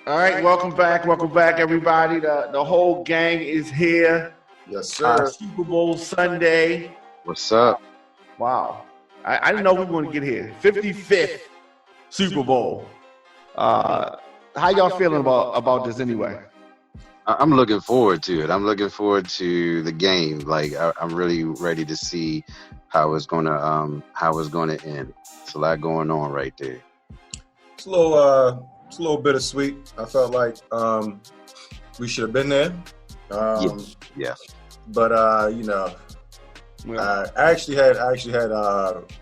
All right, welcome back, everybody. The whole gang is here. Yes, sir. Super Bowl Sunday. What's up? Wow, I didn't know we were going to get here. 55th Super Bowl. How y'all feeling about this anyway? I'm looking forward to it. I'm looking forward to the game. Like I'm really ready to see how it's gonna end. It's a lot going on right there. It's a little bittersweet. I felt like we should have been there. Yeah. But I actually had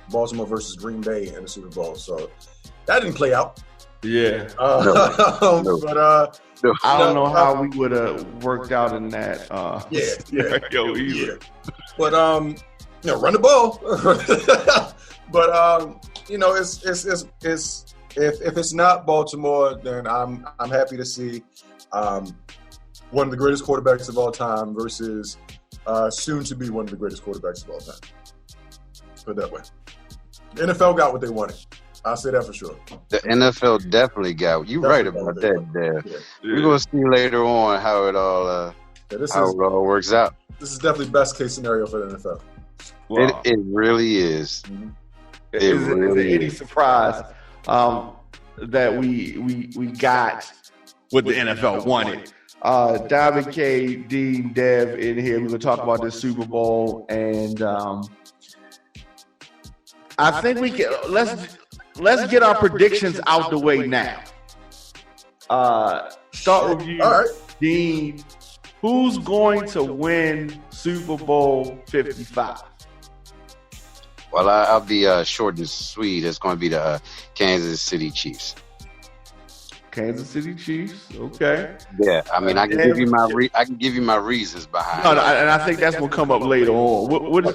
Baltimore versus Green Bay in the Super Bowl, so that didn't play out. Yeah. No. But I don't know how we would have worked out in that. Scenario either. But run the ball. But it's if it's not Baltimore, then I'm happy to see one of the greatest quarterbacks of all time versus soon to be one of the greatest quarterbacks of all time. Put it that way. The NFL got what they wanted. I'll say that for sure. The NFL definitely got. You're right about that, Dad. Yeah. We're gonna see later on how it all works out. This is definitely best case scenario for the NFL. Wow. It really is. Mm-hmm. Is it any surprise that we got what the NFL wanted? David, K, Dean, Dev in here. We're gonna talk about this Super Bowl, and I think we can let's get our predictions out the way now. Start with you, all right. Dean. Who's going to win Super Bowl 55? Well, I'll be short and sweet. It's going to be the Kansas City Chiefs. Kansas City Chiefs, okay. Yeah, I mean, I can give you my reasons behind. No, and I think that's going to come up later on. What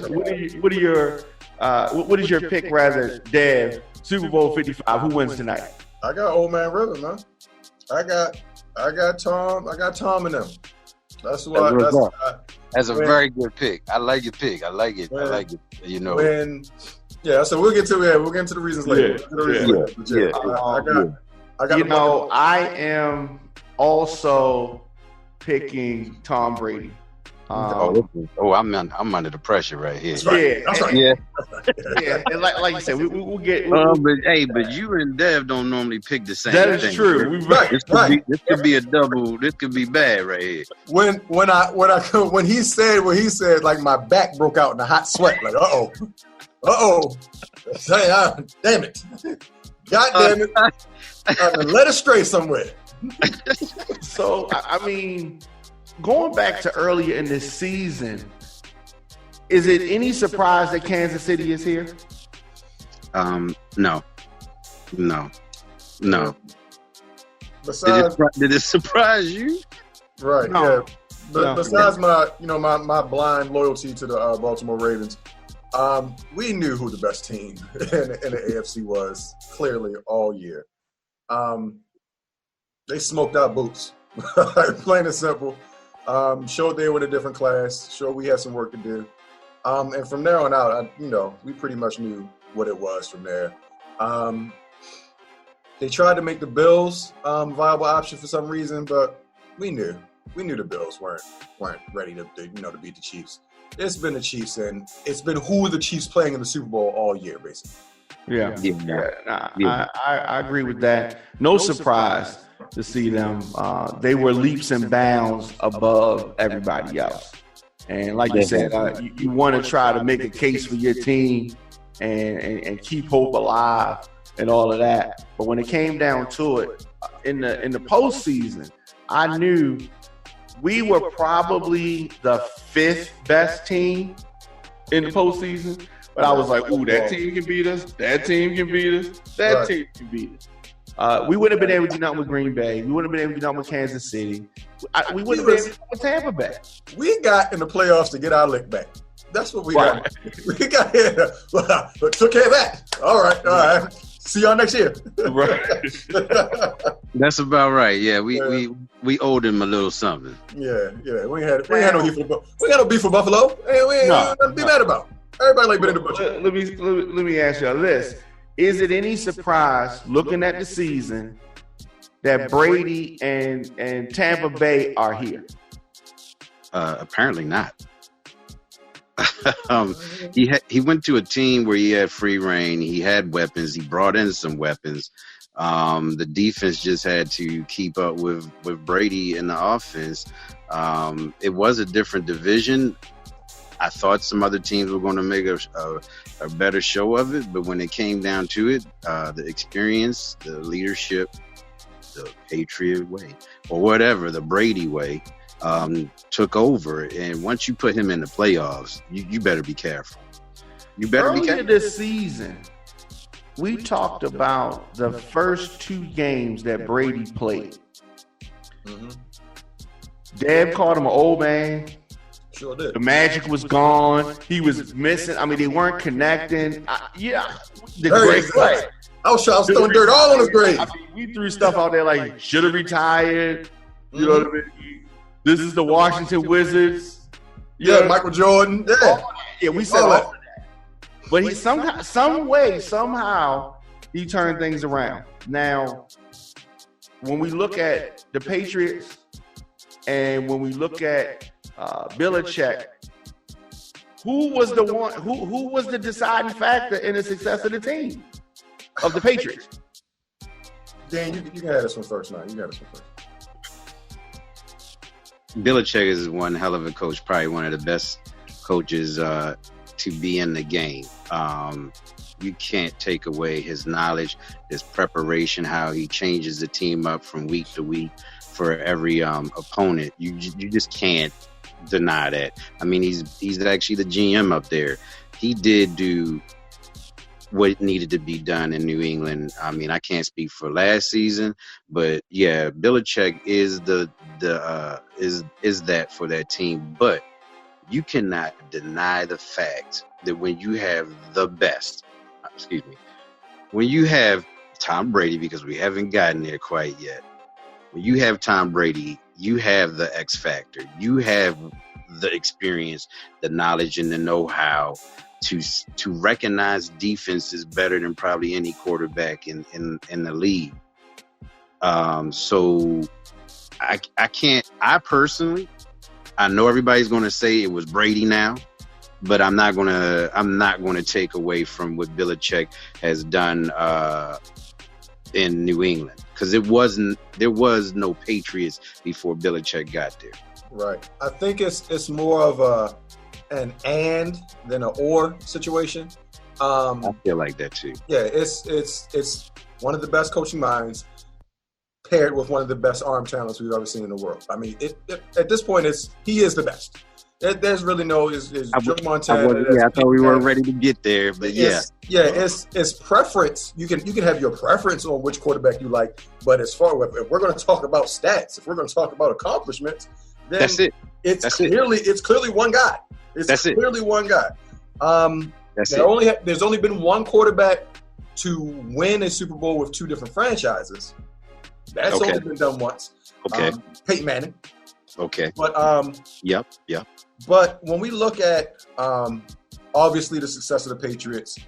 is your pick, rather, Dev? Super Bowl 55. Who wins tonight? I got Old Man River, man. I got Tom and them. That's a very good pick. I like your pick. I like it. You know. So we'll get to the reasons later. I am also picking Tom Brady. I'm under the pressure right here. That's right. Yeah. And like you said, we'll get. But you and Dev don't normally pick the same thing. That is true. This could be a double. This could be bad right here. When he said, like my back broke out in a hot sweat. Like damn it, God damn it, led astray somewhere. So I mean, going back to earlier in this season, is it any surprise that Kansas City is here? No. Besides, did it surprise you? Right. No. Yeah. But besides my blind loyalty to the Baltimore Ravens, we knew who the best team in the AFC was clearly all year. They smoked our boots, plain and simple. Showed they were in a different class. Showed we had some work to do. And from there on out, we pretty much knew what it was from there. They tried to make the Bills viable option for some reason, but we knew the Bills weren't ready to beat the Chiefs. It's been the Chiefs, and it's been who the Chiefs playing in the Super Bowl all year, basically. I agree with that. No surprise to see them. They were leaps and bounds above everybody else. And like you said, you want to try to make a case for your team and keep hope alive and all of that. But when it came down to it, in the postseason, I knew we were probably the fifth best team in the postseason. But I was like, ooh, that team can beat us. That team can beat us. That team can beat us. We wouldn't have been able to do nothing with Green Bay. We wouldn't have been able to do nothing with Kansas City. We wouldn't have been able to do with Tampa Bay. We got in the playoffs to get our lick back. That's what we got. We got here. But took care of that. All right. See y'all next year. Right. That's about right. Yeah, we owed him a little something. Yeah. We had no beef for Buffalo. We ain't nothing to be mad about. Everybody like been in the bush. Let me ask y'all this: is it any surprise looking at the season that Brady and Tampa Bay are here? Apparently not. He went to a team where he had free reign. He had weapons. He brought in some weapons. The defense just had to keep up with Brady in the offense. It was a different division. I thought some other teams were going to make a better show of it, but when it came down to it, the experience, the leadership, the Patriot way, or whatever, the Brady way, took over. And once you put him in the playoffs, you better be careful. You better be careful. Earlier this season, we talked about the first 2 games that Brady played. Mm-hmm. Deb called him an old man. Sure did. The magic was gone. He was missing. I mean, they weren't connecting. The great play. I was throwing dirt all on his grave. I mean, we threw stuff out there like should have retired. You know what I mean? This is the Washington Wizards. Michael Jordan. Yeah, we said all that. But he somehow he turned things around. Now, when we look at the Patriots and when we look at Belichick, who was the one? Who was the deciding factor in the success of the team of the Patriots? Dan, you can have this one first. Now you got this one first. Belichick is one hell of a coach, probably one of the best coaches to be in the game. You can't take away his knowledge, his preparation, how he changes the team up from week to week for every opponent. You just can't deny that. I mean, he's actually the GM up there. He did do what needed to be done in New England. I mean, I can't speak for last season, but yeah, Belichick is is that for that team. But you cannot deny the fact that when you have the best, when you have Tom Brady, because we haven't gotten there quite yet, when you have Tom Brady, you have the X factor. You have the experience, the knowledge, and the know-how to recognize defenses better than probably any quarterback in the league. So I can't. I personally, I know everybody's going to say it was Brady now, but I'm not gonna take away from what Belichick has done in New England, because there was no Patriots before Belichick got there. Right. I think it's more of an and than an or situation. I feel like that too. Yeah, it's one of the best coaching minds paired with one of the best arm talents we've ever seen in the world. I mean, at this point, he is the best. There's really no Joe Montana. I thought we weren't ready to get there, but it's preference. You can have your preference on which quarterback you like, but if we're going to talk about stats, if we're going to talk about accomplishments, then that's it. It's clearly one guy. One guy. There's only been one quarterback to win a Super Bowl with 2 different franchises. That's only been done once. Okay. Peyton Manning. Okay. But Yep. But when we look at obviously the success of the Patriots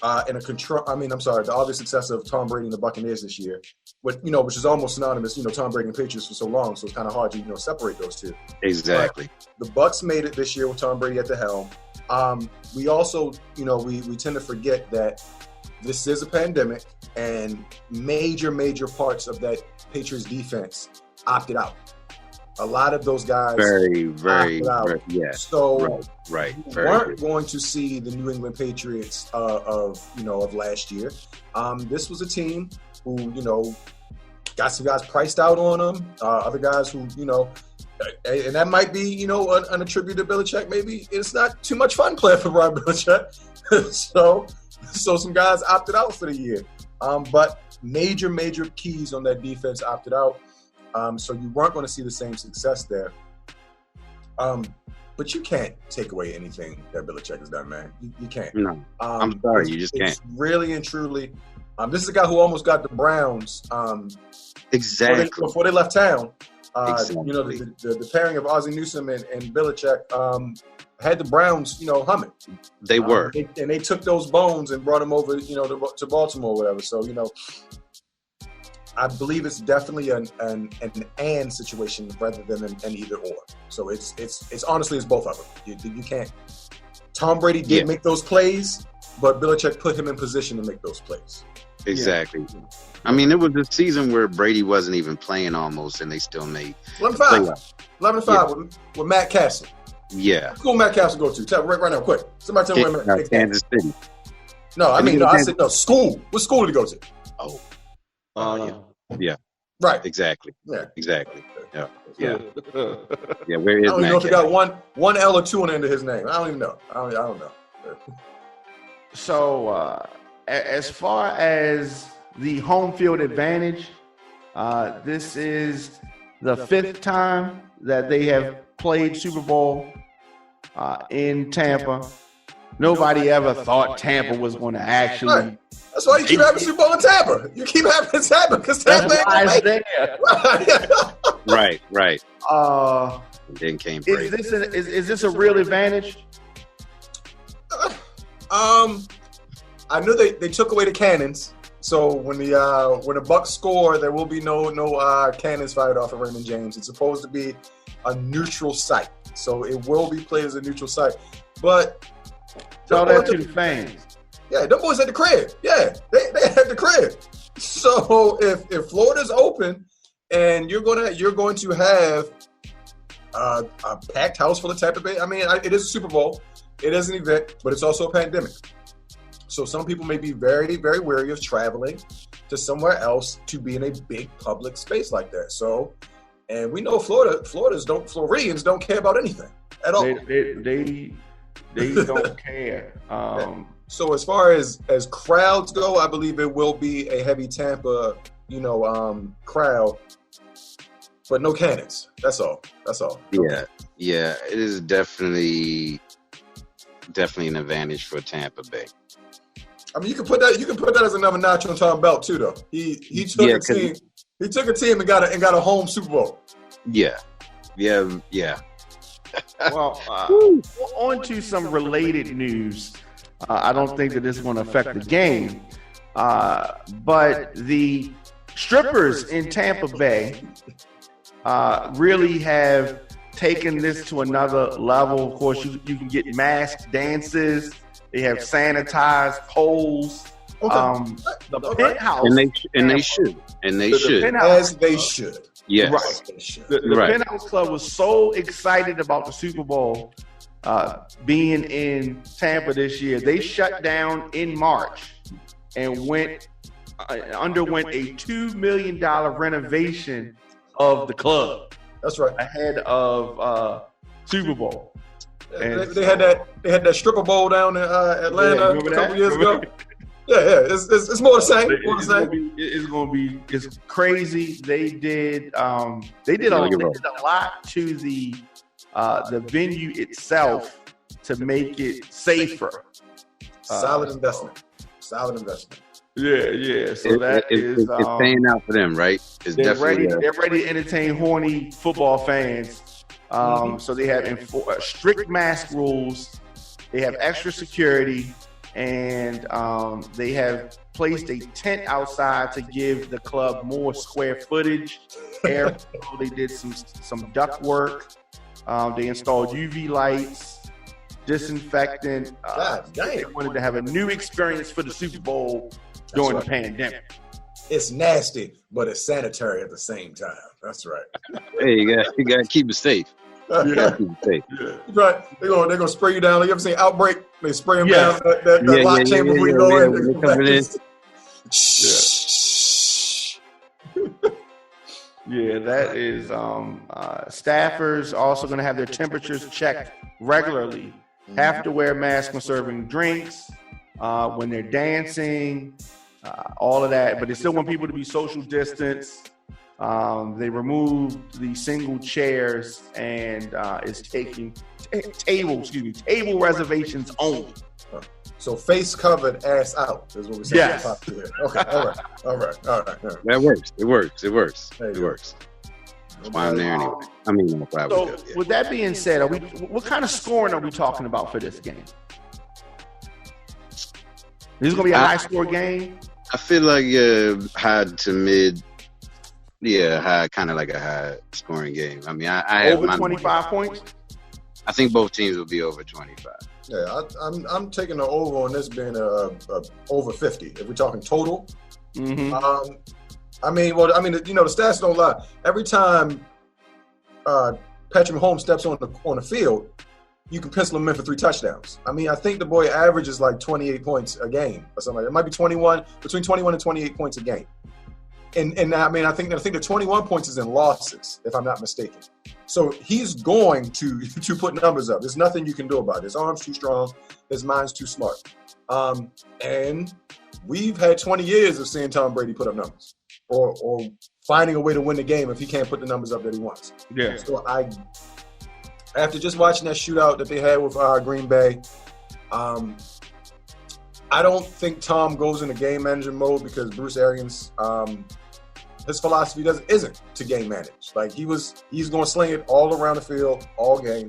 the obvious success of Tom Brady and the Buccaneers this year, which is almost synonymous. Tom Brady and Patriots for so long, so it's kind of hard to separate those two. Exactly. But the Bucs made it this year with Tom Brady at the helm. We also, we tend to forget that this is a pandemic, and major parts of that Patriots defense opted out. A lot of those guys very out. Yeah. So right. We weren't going to see the New England Patriots of last year. This was a team who got some guys priced out on them. Other guys who and that might be an attribute to Belichick. Maybe it's not too much fun playing for Brian Belichick. so some guys opted out for the year. But major keys on that defense opted out. So you weren't going to see the same success there. But you can't take away anything that Belichick has done, man. You can't. No, I'm sorry, you just can't. Really and truly, this is a guy who almost got the Browns. Exactly. Before they left town. Exactly. The pairing of Ozzie Newsome and Belichick had the Browns, humming. They were. And they took those bones and brought them over, to Baltimore or whatever. So, I believe it's definitely an and situation rather than an either or. So it's honestly it's both of them. You can't. Tom Brady did make those plays, but Belichick put him in position to make those plays. Exactly. Yeah. I mean, it was a season where Brady wasn't even playing almost, and they still made 11-5 with Matt Castle. Yeah. Who Matt Castle go to? Tell right now, quick. Somebody tell me where Kansas City. No, I said no. School. What school did he go to? Oh. Yeah. Right. Exactly. Yeah. Exactly. Yeah. Yeah. Yeah. Where is I don't even Matt know if he got one L or two on the end of his name. I don't even know. I don't know. So, as far as the home field advantage, this is the 5th time that they have played Super Bowl in Tampa. Nobody ever thought Tampa was going to actually. Right. That's why you keep having Super Bowl in Tampa. You keep having it happen because Tampa ain't there. Right. Then came Brady. Is this a real advantage? I knew they took away the cannons. So when the Bucs score, there will be no cannons fired off at Raymond James. It's supposed to be a neutral site, so it will be played as a neutral site. But tell that to the fans. Yeah, them boys at the crib. Yeah, they at the crib. So if Florida's open and you're going to have a packed house full of Tampa Bay. I mean, it is a Super Bowl. It is an event, but it's also a pandemic. So some people may be very, very wary of traveling to somewhere else to be in a big public space like that. So, and we know Floridians don't care about anything at all. They don't care. So as far as crowds go, I believe it will be a heavy Tampa, crowd, but no cannons. That's all. Yeah. It is definitely an advantage for Tampa Bay. I mean, you can put that as another notch on Tom Belt too, though. He took a team. He took a team and got a home Super Bowl. Yeah. Well, on to some related news. I don't think that this is going to affect the game, but the strippers in Tampa Bay really have taken this to another level. Of course, you can get masked dances. They have sanitized poles. The penthouse, and they should, as they should. Yes, right. The Penthouse Club was so excited about the Super Bowl being in Tampa this year. They shut down in March and underwent a $2 million renovation of the club. That's right. Ahead of Super Bowl. And they had that stripper bowl down in Atlanta a couple years ago. Yeah. It's more the same. It's crazy. They did a lot to the venue itself to make it safer. Solid investment. Yeah. So it's paying out for them, right? They're ready to entertain horny football fans. So they have strict mask rules. They have extra security, and they have placed a tent outside to give the club more square footage. They did some duct work. They installed UV lights, disinfectant. They wanted to have a new experience for the Super Bowl during the pandemic. It's nasty, but it's sanitary at the same time. That's right. Hey, you got to keep it safe. Yeah. Right. They're gonna spray you down. You ever seen Outbreak? They spray them down that lock chamber before you go in. Yeah, that is staffers also going to have their temperatures checked regularly. Have to wear masks when serving drinks, when they're dancing, all of that. But they still want people to be social distance. They removed the single chairs and is taking table reservations only. So face covered, ass out is what we say. Yes. Okay. All right. That works. It works. That's why I'm there anyway. I mean, so with that being said, what kind of scoring are we talking about for this game? This is going to be a high score game? I feel like high to mid Yeah, kind of like a high scoring game. I mean, I have Over 25 points? I think both teams will be over 25. Yeah, I'm taking the over on this being a over 50. If we're talking total, Mm-hmm. the stats don't lie. Every time Patrick Mahomes steps on the field, you can pencil him in for 3 touchdowns. I mean, I think the boy averages like 28 points a game or something like that. It might be between 21 and 28 points a game. And I mean, I think the 21 points is in losses, if I'm not mistaken. So he's going to put numbers up. There's nothing you can do about it. His arm's too strong. His mind's too smart. And we've had 20 years of seeing Tom Brady put up numbers or finding a way to win the game if he can't put the numbers up that he wants. Yeah. So after just watching that shootout that they had with Green Bay, I don't think Tom goes into game manager mode because Bruce Arians, his philosophy isn't to game manage. Like he's going to sling it all around the field all game,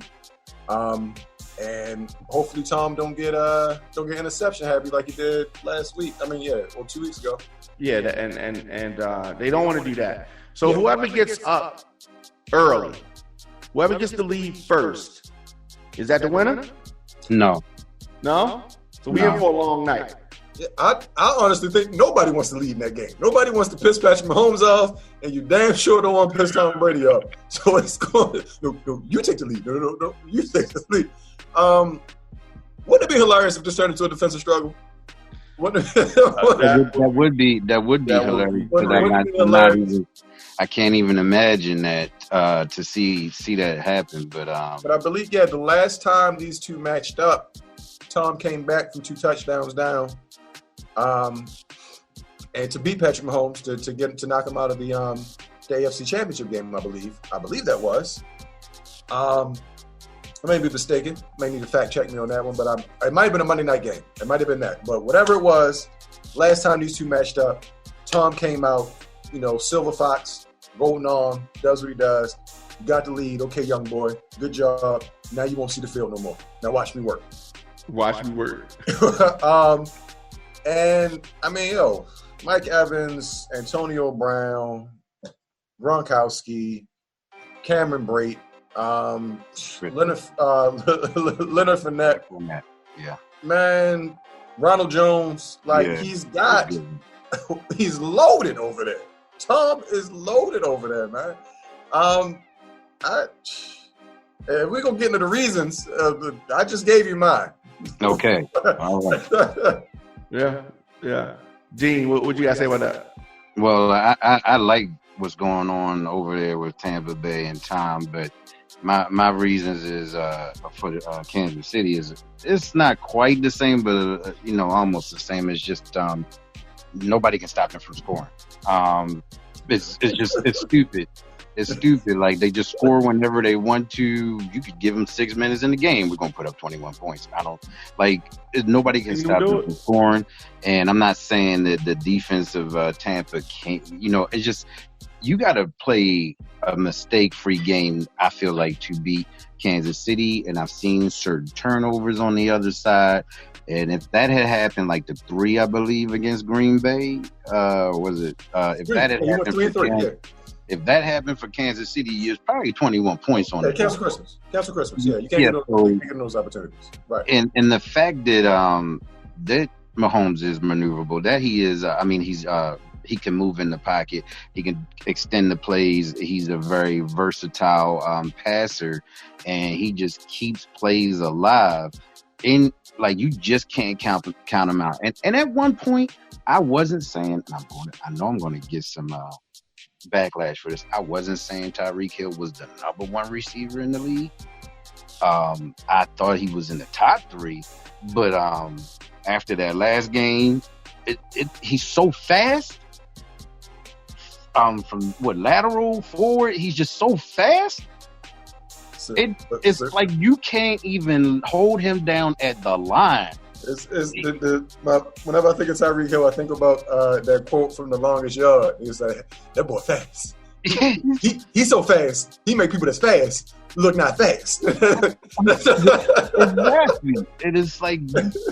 and hopefully Tom don't get interception happy like he did last week. 2 weeks ago. Yeah, and they don't want to do that. So whoever gets up early, whoever gets the lead first, is that the winner? No. So we in for a long night. Yeah, I honestly think nobody wants to lead in that game. Nobody wants to piss Patrick Mahomes off, and you damn sure don't want to piss Tom Brady off. So it's going. No, you take the lead. No, you take the lead. Wouldn't it be hilarious if this turned into a defensive struggle? That would be hilarious. I can't even imagine that to see that happen. But I believe the last time these two matched up, Tom came back from 2 touchdowns down, and to beat Patrick Mahomes to knock him out of the AFC Championship game. I believe that was. I may be mistaken. May need to fact check me on that one, but it might have been a Monday night game. It might have been that. But whatever it was, last time these two matched up, Tom came out, Silver Fox, golden arm, does what he does. You got the lead. Okay, young boy. Good job. Now you won't see the field no more. Now watch me work. And I mean, Mike Evans, Antonio Brown, Gronkowski, Cameron Brate, Leonard Fournette. Yeah. Man, Ronald Jones, he's loaded over there. Tom is loaded over there, man. If we're going to get into the reasons, I just gave you mine. Okay. All right. Yeah. Dean, what you got to say about that? Well, I like what's going on over there with Tampa Bay and Tom, but my reasons is for Kansas City is it's not quite the same, but almost the same. It's just nobody can stop them from scoring. It's stupid. It's stupid. Like they just score whenever they want to. You could give them 6 minutes in the game. We're gonna put up 21 points. Nobody can stop them from scoring. And I'm not saying that the defense of Tampa can't. It's just you got to play a mistake-free game. I feel like to beat Kansas City, and I've seen certain turnovers on the other side. And if that had happened, like the 3, I believe, against Green Bay, was it? If that had happened. If that happened for Kansas City, it's probably 21 points on it. Cancel Christmas. Yeah, you can't get those opportunities. Right. And the fact that that Mahomes is maneuverable, that he is, he can move in the pocket. He can extend the plays. He's a very versatile passer, and he just keeps plays alive. You just can't count him out. And at one point, I wasn't saying, and I know I'm going to get some backlash for this. I wasn't saying Tyreek Hill was the number 1 receiver in the league. I thought he was in the top 3, but after that last game, he's so fast. From lateral forward, he's just so fast. It's like you can't even hold him down at the line. Whenever I think of Tyreek Hill, I think about that quote from The Longest Yard. He's like, "That boy fast. He's so fast. He make people that's fast look not fast. Exactly. It is like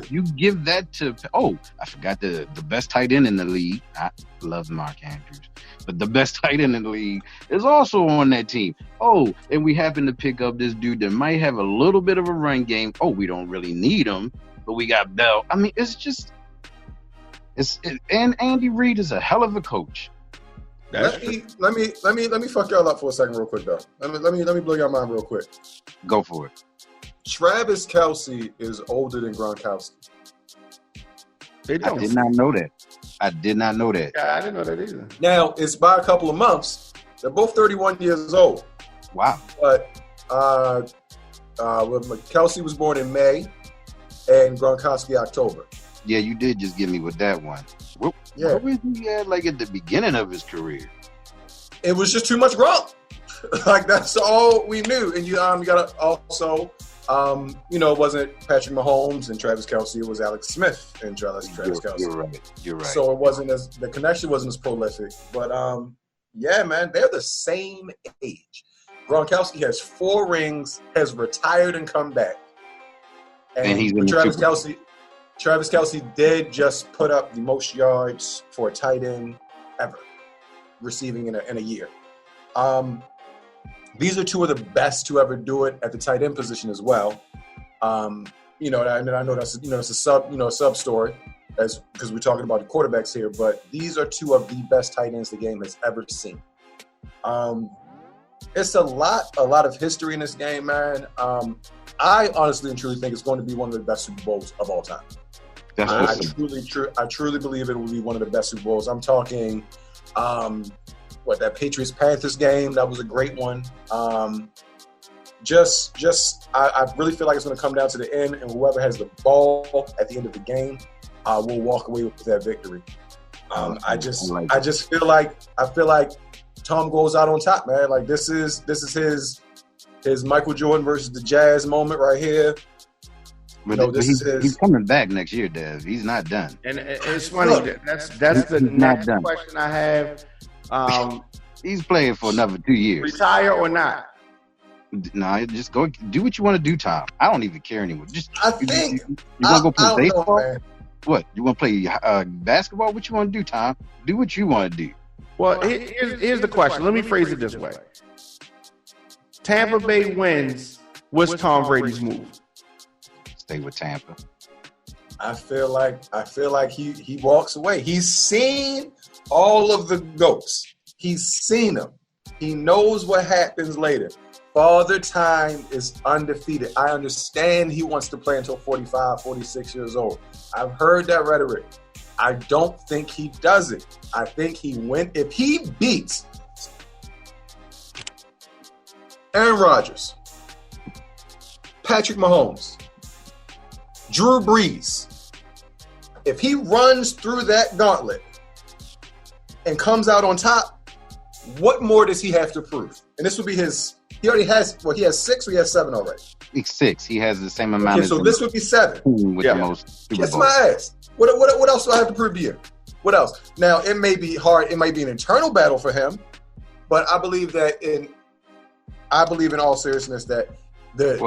you give that to. Oh, I forgot the best tight end in the league. I love Mark Andrews, but the best tight end in the league is also on that team. Oh, and we happen to pick up this dude that might have a little bit of a run game. Oh, we don't really need him, but we got Bell. I mean, it's just and Andy Reid is a hell of a coach. Let me fuck y'all up for a second real quick though. Let me blow your mind real quick. Go for it. Travis Kelce is older than Gronkowski. I did not know that. Yeah, I didn't know that either. Now it's by a couple of months. They're both 31 years old. Wow. But Kelce was born in May and Gronkowski October. Yeah, you did just get me with that one. What was he at like at the beginning of his career? It was just too much Gronk. Like that's all we knew. And you gotta also it wasn't Patrick Mahomes and Travis Kelce, it was Alex Smith and Travis Kelce. You're right. So the connection wasn't as prolific. But yeah, man, they're the same age. Gronkowski has 4 rings, has retired and come back. And he's Travis Kelce did just put up the most yards for a tight end ever, receiving in a year. These are 2 of the best to ever do it at the tight end position as well. And I know that's it's a sub story, because we're talking about the quarterbacks here. But these are 2 of the best tight ends the game has ever seen. It's a lot of history in this game, man. I honestly and truly think it's going to be one of the best Super Bowls of all time. I truly believe it will be one of the best Super Bowls. I'm talking, that Patriots-Panthers game, that was a great one. I really feel like it's going to come down to the end, and whoever has the ball at the end of the game will walk away with that victory. I feel like Tom goes out on top, man. Like this is his Michael Jordan versus the Jazz moment right here. But he's coming back next year, Dev. He's not done. And it's funny. That's the next question I have. He's playing for another 2 years. Retire or not? No, just go do what you want to do, Tom. I don't even care anymore. Just I think you want to go play baseball? Know, what you want to play basketball? What you want to do, Tom? Do what you want to do. Well, here's the question. Let me phrase it this way: Tampa Bay wins. What's Tom Brady's move? Stay with Tampa. I feel like he walks away. He's seen all of the GOATs. He's seen them. He knows what happens later. Father Time is undefeated. I understand he wants to play until 45, 46 years old. I've heard that rhetoric. I don't think he does it. I think if he beats Aaron Rodgers, Patrick Mahomes, Drew Brees, if he runs through that gauntlet and comes out on top, what more does he have to prove? And this would be he has 6 or he has 7 already? 6. He has the same amount. Okay, so this would be 7. With the most Super Kiss Bowls. my ass. What else do I have to prove to you? What else? Now, it may be hard. It might be an internal battle for him, but I believe in all seriousness that the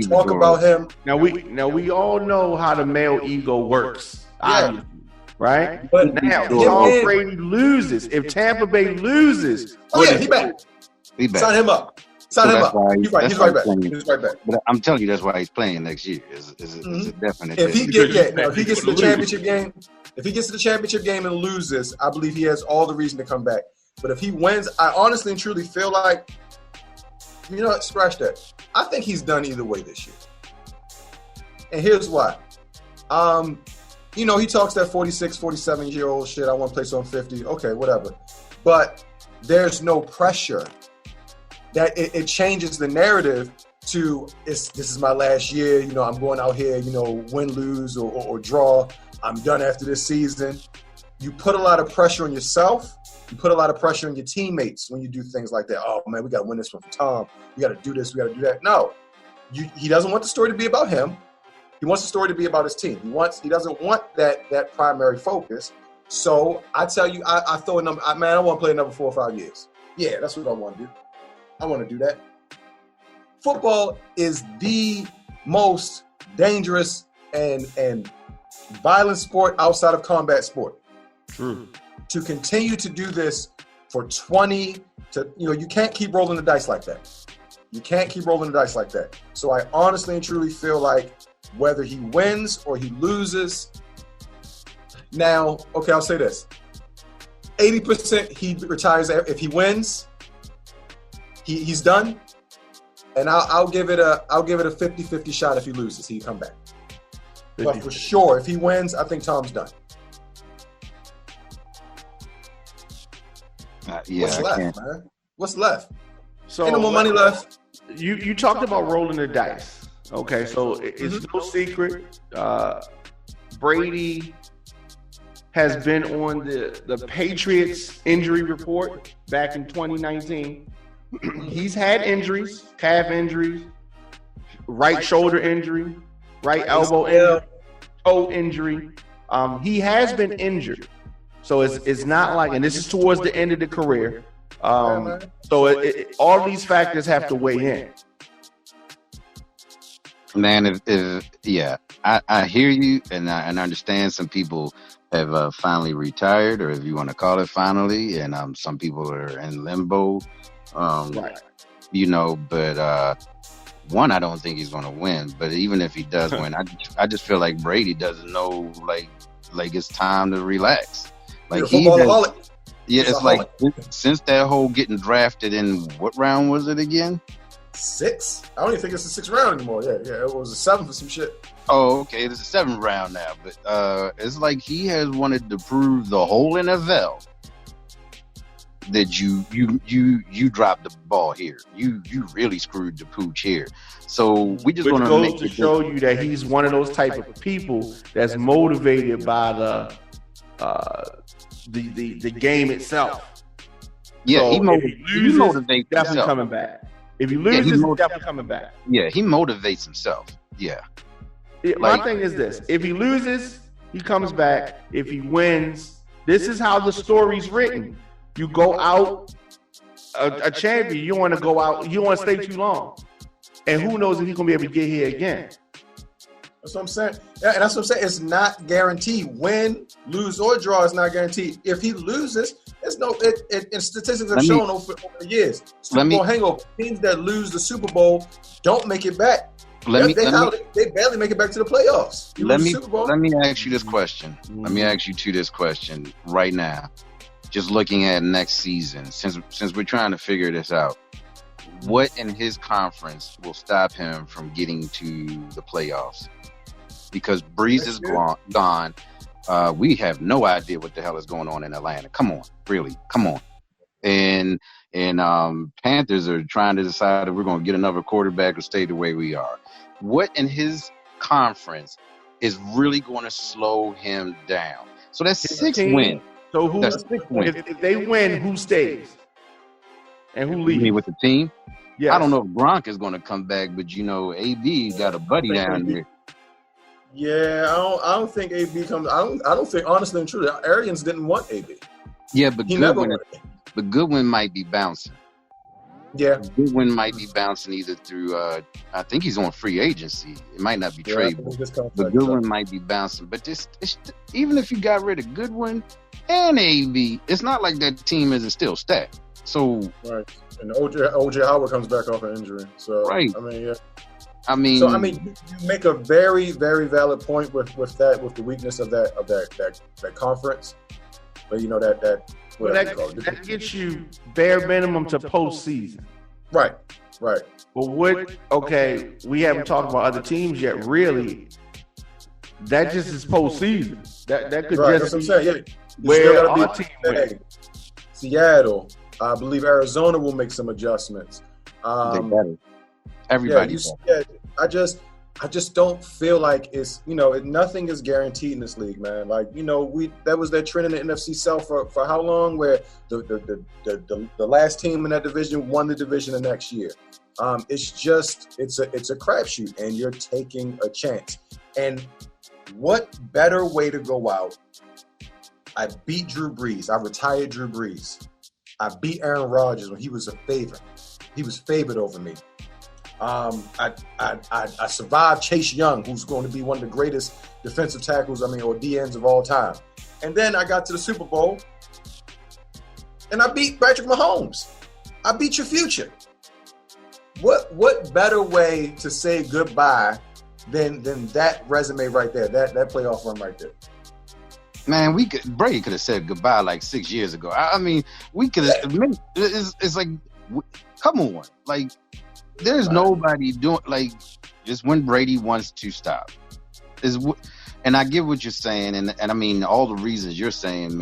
talk about him. Now we all know how the male ego works. Yeah. Right? But now, if Tom Brady loses, if Tampa Bay loses, he back. Sign him up. He's right back. But I'm telling you, that's why he's playing next year. It's a definite. If he gets to the championship game and loses, I believe he has all the reason to come back. But if he wins, I honestly and truly feel like, scratch that. I think he's done either way this year. And here's why. He talks that 46, 47-year-old shit. I want to play some 50. Okay, whatever. But there's no pressure. That it changes the narrative to this is my last year. I'm going out here, win, lose, or draw. I'm done after this season. You put a lot of pressure on yourself. You put a lot of pressure on your teammates when you do things like that. Oh, man, we got to win this one for Tom. We got to do this. We got to do that. No, he doesn't want the story to be about him. He wants the story to be about his team. He doesn't want that primary focus. So I tell you, I throw a number. Man, I want to play another 4 or 5 years. Yeah, that's what I want to do. I want to do that. Football is the most dangerous and violent sport outside of combat sport. True. To continue to do this for 20 to, you can't keep rolling the dice like that. You can't keep rolling the dice like that. So I honestly and truly feel like whether he wins or he loses. Now, okay, I'll say this. 80% he retires if he wins. He's done. And I'll give it a 50-50 shot if he loses, he come back. 50. But for sure, if he wins, I think Tom's done. What's left, man? What's left? So ain't no more money left. You talked about rolling the dice. Okay, so it's no secret. Brady has been on the Patriots injury report back in 2019. He's had injuries, calf injuries, right shoulder injury, right elbow injury, toe injury. He has been injured. So it's not like, and this is towards the end of the career. So all these factors have to weigh in. Man, I hear you, and I understand some people have finally retired, or if you want to call it finally, and some people are in limbo. Right. But one, I don't think he's going to win. But even if he does win, I just feel like Brady doesn't know, like it's time to relax. Like it's like since that whole getting drafted in what round was it again? 6. I don't even think it's the 6th round anymore. Yeah, it was a 7th for some shit. Oh, okay, it's the 7th round now. But it's like he has wanted to prove the whole NFL that you dropped the ball here. You really screwed the pooch here. So we just want to make to show you that he's one of those type of people that's motivated by the game itself. Yeah, so he motivates definitely himself. Coming back. If he loses, he's definitely coming back. Yeah, he motivates himself. Yeah. My thing is this: if he loses, he comes back. If he wins, this is how the story's written. You go out a champion. You want to go out. You don't want to stay too long. And who knows if he's gonna be able to get here again? That's what I'm saying. Yeah, and that's what I'm saying. It's not guaranteed. Win, lose, or draw is not guaranteed. If he loses, it's no. And statistics have shown over the years. Super Bowl hangover. Teams that lose the Super Bowl don't make it back. They barely make it back to the playoffs. Let me ask you this question. Let me ask you this question right now. Just looking at next season, since we're trying to figure this out, what in his conference will stop him from getting to the playoffs? Because Breeze is gone. We have no idea what the hell is going on in Atlanta. Come on, really, come on. And Panthers are trying to decide if we're going to get another quarterback or stay the way we are. What in his conference is really going to slow him down? So that's 6 wins. So if they win, who stays? And who leaves? You mean with the team? Yes. I don't know if Gronk is going to come back, but AB got a buddy down there. Yeah, I don't think AB comes. I don't think, honestly and truly, Arians didn't want AB. Yeah, but Goodwin might be bouncing. Yeah, Goodwin might be bouncing either through. I think he's on free agency. It might not be tradable, but Goodwin might be bouncing. But even if you got rid of Goodwin and AB, it's not like that team isn't still stacked. So right, and OJ Howard comes back off an injury. So right, I mean, you make a very, very valid point with the weakness of that conference. But that gets you bare minimum to postseason. Right. But we haven't talked about other teams yet. Really, that just is postseason. That could just be where our team went. Seattle, I believe Arizona will make some adjustments. Everybody. I just don't feel like it's, nothing is guaranteed in this league, man. Like, that was that trend in the NFC South for how long, where the last team in that division won the division the next year. It's a crapshoot, and you're taking a chance. And what better way to go out? I beat Drew Brees. I retired Drew Brees. I beat Aaron Rodgers when he was a favorite. He was favored over me. I survived Chase Young, who's going to be one of the greatest defensive tackles, or DNs of all time. And then I got to the Super Bowl, and I beat Patrick Mahomes. I beat your future. What better way to say goodbye than that resume right there, that playoff run right there? Man, Brady could have said goodbye like 6 years ago. I mean, we could have. It's like, come on, like there's nobody doing like just when Brady wants to stop. And I get what you're saying, and I mean all the reasons you're saying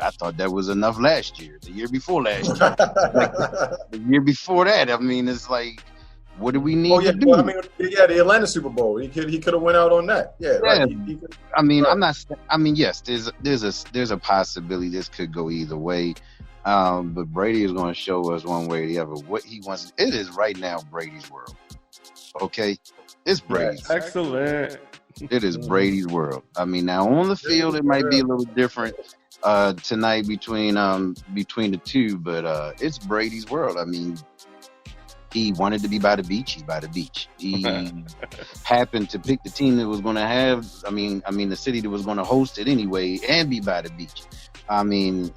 I thought that was enough last year, the year before last year, like the year before that. I mean, it's like, what do we need to do? Well, the Atlanta Super Bowl. He could have went out on that. Yeah. Right. I mean, I'm not. I mean, yes, there's a possibility this could go either way, but Brady is going to show us one way or the other what he wants. It is right now Brady's world. Okay, it's Brady's. Yes. Excellent. It is Brady's world. I mean, now on the field it might be a little different tonight between the two, but it's Brady's world. I mean, he wanted to be by the beach. He's by the beach. He happened to pick the team that was going to have. I mean, the city that was going to host it anyway, and be by the beach. I mean,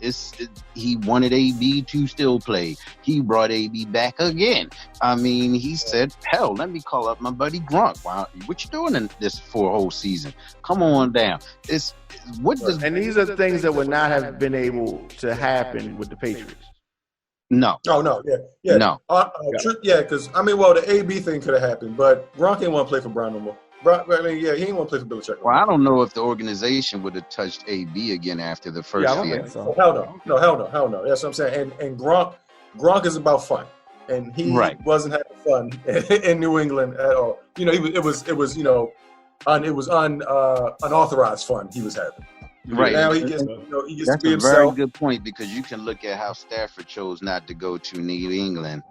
he wanted AB to still play. He brought AB back again. I mean, he said, "Hell, let me call up my buddy Gronk. Wow, what you doing in this for a whole season? Come on down." And these are things that would not have been able to happen with the Patriots. No, no, yeah. No. Because the AB thing could have happened, but Gronk didn't want to play for Brown no more. He didn't want to play for Belichick. Well, I don't know if the organization would have touched AB again after the first year. So. Hell no. That's what I'm saying. And Gronk is about fun, and he wasn't having fun in New England at all. It was unauthorized fun he was having. Right. Now he gets to be himself. That's a very good point, because you can look at how Stafford chose not to go to New England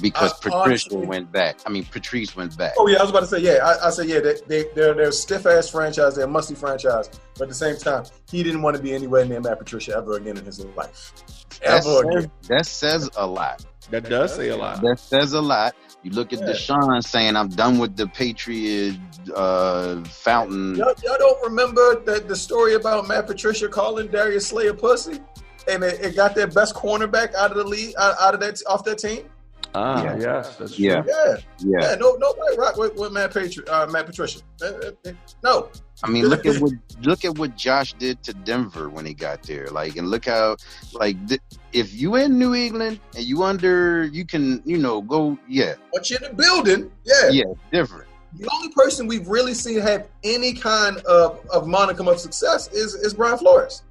because Patrice went back. Oh yeah, I was about to say I say they're a stiff ass franchise, they're a musty franchise, but at the same time, he didn't want to be anywhere near Matt Patricia ever again in his life. That says a lot. That does say a lot. That says a lot. You look at Deshaun saying, "I'm done with the Patriot fountain." Y'all don't remember the story about Matt Patricia calling Darius Slay a pussy, and it got their best cornerback out of the league, off that team. Yes, that's true. Yeah. Nobody rock with Matt Patricia. No. I mean, look at what Josh did to Denver when he got there. Like, and look how, like, if you in New England and you can go. Yeah. But you're in the building. Yeah, different. The only person we've really seen have any kind of monicum of success is Brian Flores.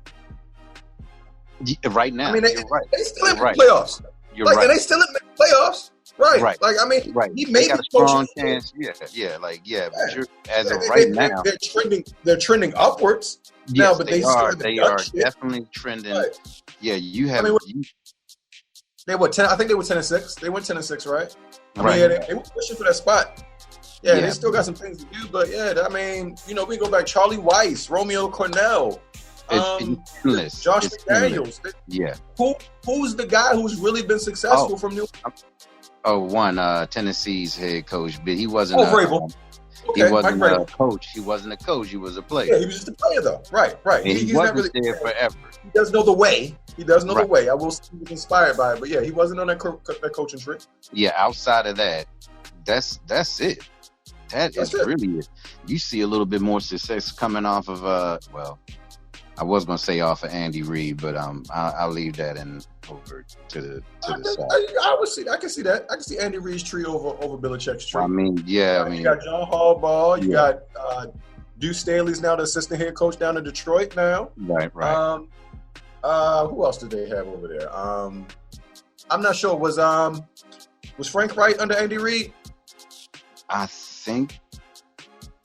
Right now, they still in the playoffs. You're right. And they still in the playoffs. Right. Like, he made a strong chance. Yeah. But you're, as of right now, they're trending upwards. Yes, now, but they are definitely trending. Right. Yeah, you have. They were 10. I think they were 10-6. They went 10-6, right? They were pushing for that spot. Yeah, they still got some things to do, but we go back. Charlie Weiss, Romeo Cornell. Josh McDaniels. Who's the guy who's really been successful from New England? Tennessee's head coach, but he wasn't. Vrabel. He wasn't a coach. He wasn't a coach. He was a player. Yeah, he was just a player, though. Right. And he's wasn't not really there forever. He does know the way. The way. I will say he was inspired by it, but he wasn't on that coaching tree. Yeah, outside of that, that's it. That's really it. You see a little bit more success coming off of I was going to say off of Andy Reid, but I'll leave that over to the side. I can see that. I can see Andy Reid's tree over Belichick's tree. You got John Harbaugh. You got Deuce Staley's now the assistant head coach down in Detroit now. Right. Who else did they have over there? I'm not sure. Was Frank Wright under Andy Reid? I think.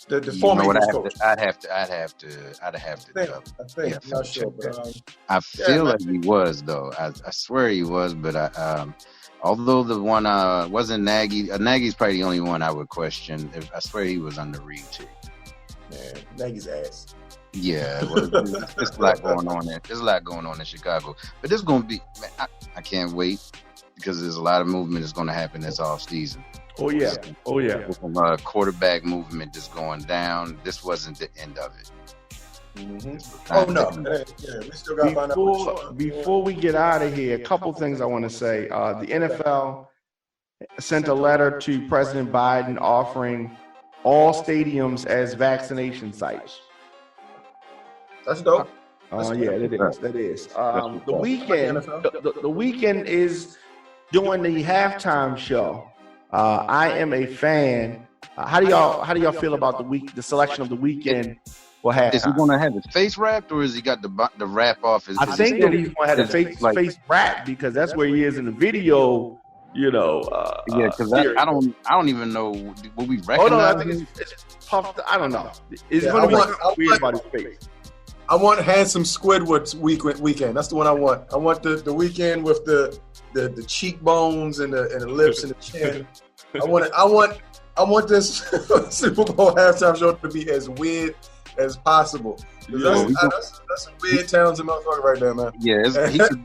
The former coach. I'd have to. I think. Not sure, but I feel like he was though. I swear he was, but although the one wasn't Nagy. Nagy's probably the only one I would question. I swear he was under Reid too. Man, Nagy's ass. Yeah, well, there's a lot going on there. There's a lot going on in Chicago, but it's going to be. Man, I can't wait because there's a lot of movement that's going to happen this off season. Oh yeah, oh yeah. From quarterback movement that's going down. This wasn't the end of it. Mm-hmm. Oh no! Yeah, we still got to find out. Before we get out of here, a couple things I want to say. The NFL sent a letter to President Biden offering all stadiums as vaccination sites. That's dope. Yeah, it is. That is. The weekend is doing the halftime show. I am a fan. How do y'all feel about the selection of the weekend for halftime? Is he going to have his face wrapped, or is he got the wrap off his? I think that he's going to have the face wrapped because that's where he is in the video. You know. Yeah, because I don't even know. Will we recognize? Oh no, I think it's puffed. I don't know. It's going to be weird about his face. I want Handsome Squidward's weekend. That's the one I want. I want the weekend with the cheekbones and the lips and the chin. I want this Super Bowl halftime show to be as weird as possible. That's some weird talented motherfucker right there, man. Yeah, he could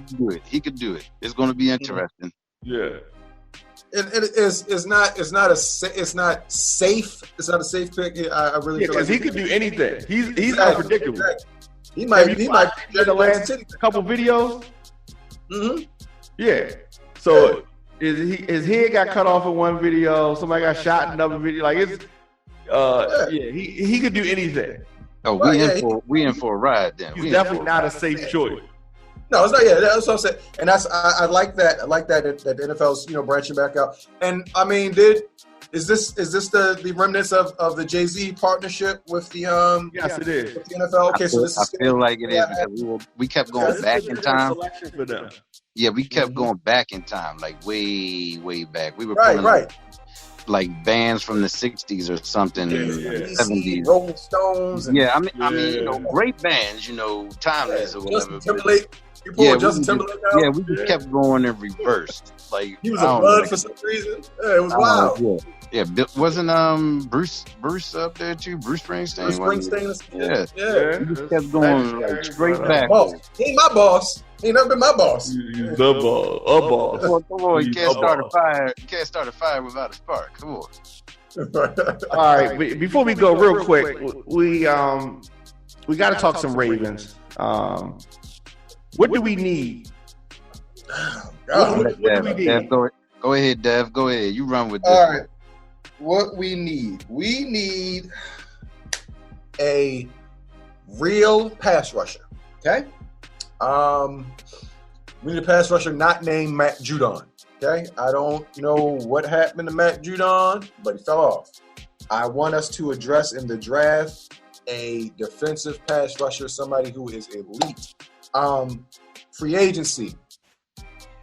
do it. He could do it. It's going to be interesting. Yeah. It's not safe. It's not a safe pick. I really feel because like he could do anything. He's unpredictable. Exactly. He might be the last couple videos. Mm-hmm. Yeah. So his head got cut off in one video. Somebody got shot in another video. Like it's he could do anything. Oh, we in for a ride then. He's definitely not a safe choice. No, it's not. Yeah, that's what I'm saying, and that's I like that. I like that the NFL's branching back out. And I mean, is this the remnants of the Jay-Z partnership with the Yes, it is. With the NFL. Okay, I feel like it is because we kept going back in time. For them. Yeah, we kept going back in time, like way back. We were right. Like bands from the 60s or something, 70s, Rolling Stones. I mean, great bands, timeless or whatever. Timberlake. Justin Timberlake out. Yeah, we just kept going in reverse. Like he was a bud for some reason. Yeah, it was wild. Yeah, wasn't Bruce up there too? Bruce Springsteen. Yeah. We just kept going straight back. He ain't my boss. He ain't never been my boss. He's the boss. Come on, you can't start a fire. You can't start a fire without a spark. Come on. All right, before we go, real quick, we got to talk some Ravens. What do we need? What do we need? Dev, go ahead, Dev. Go ahead. You run with this. All right. What we need? We need a real pass rusher. Okay. We need a pass rusher not named Matt Judon. Okay. I don't know what happened to Matt Judon, but he fell off. I want us to address in the draft a defensive pass rusher, somebody who is elite. Free agency,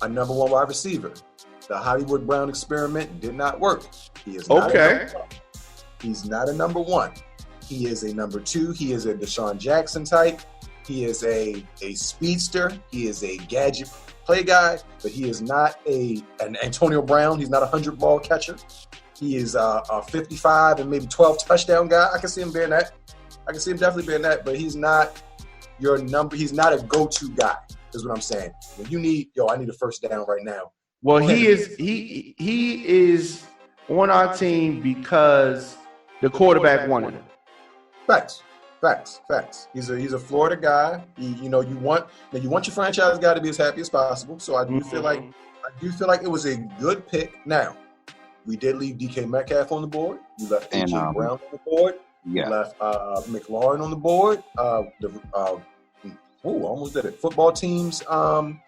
a number one wide receiver. The Hollywood Brown experiment did not work. He is not he's not a number one. He is a number two. He is a Deshaun Jackson type. He is a speedster. He is a gadget play guy, but he is not an Antonio Brown. He's not a 100-ball catcher. He is a 55 and maybe 12 touchdown guy. I can see him being that. I can see him definitely being that, but he's not your number. He's not a go-to guy, is what I'm saying. When you need, I need a first down right now. Well, he is on our team because the quarterback wanted him. Facts. He's a Florida guy. You want your franchise guy to be as happy as possible. So I do feel like it was a good pick. Now, we did leave DK Metcalf on the board. We left AJ Brown on the board. Yeah. We left McLaurin on the board. Almost did it. Football team's number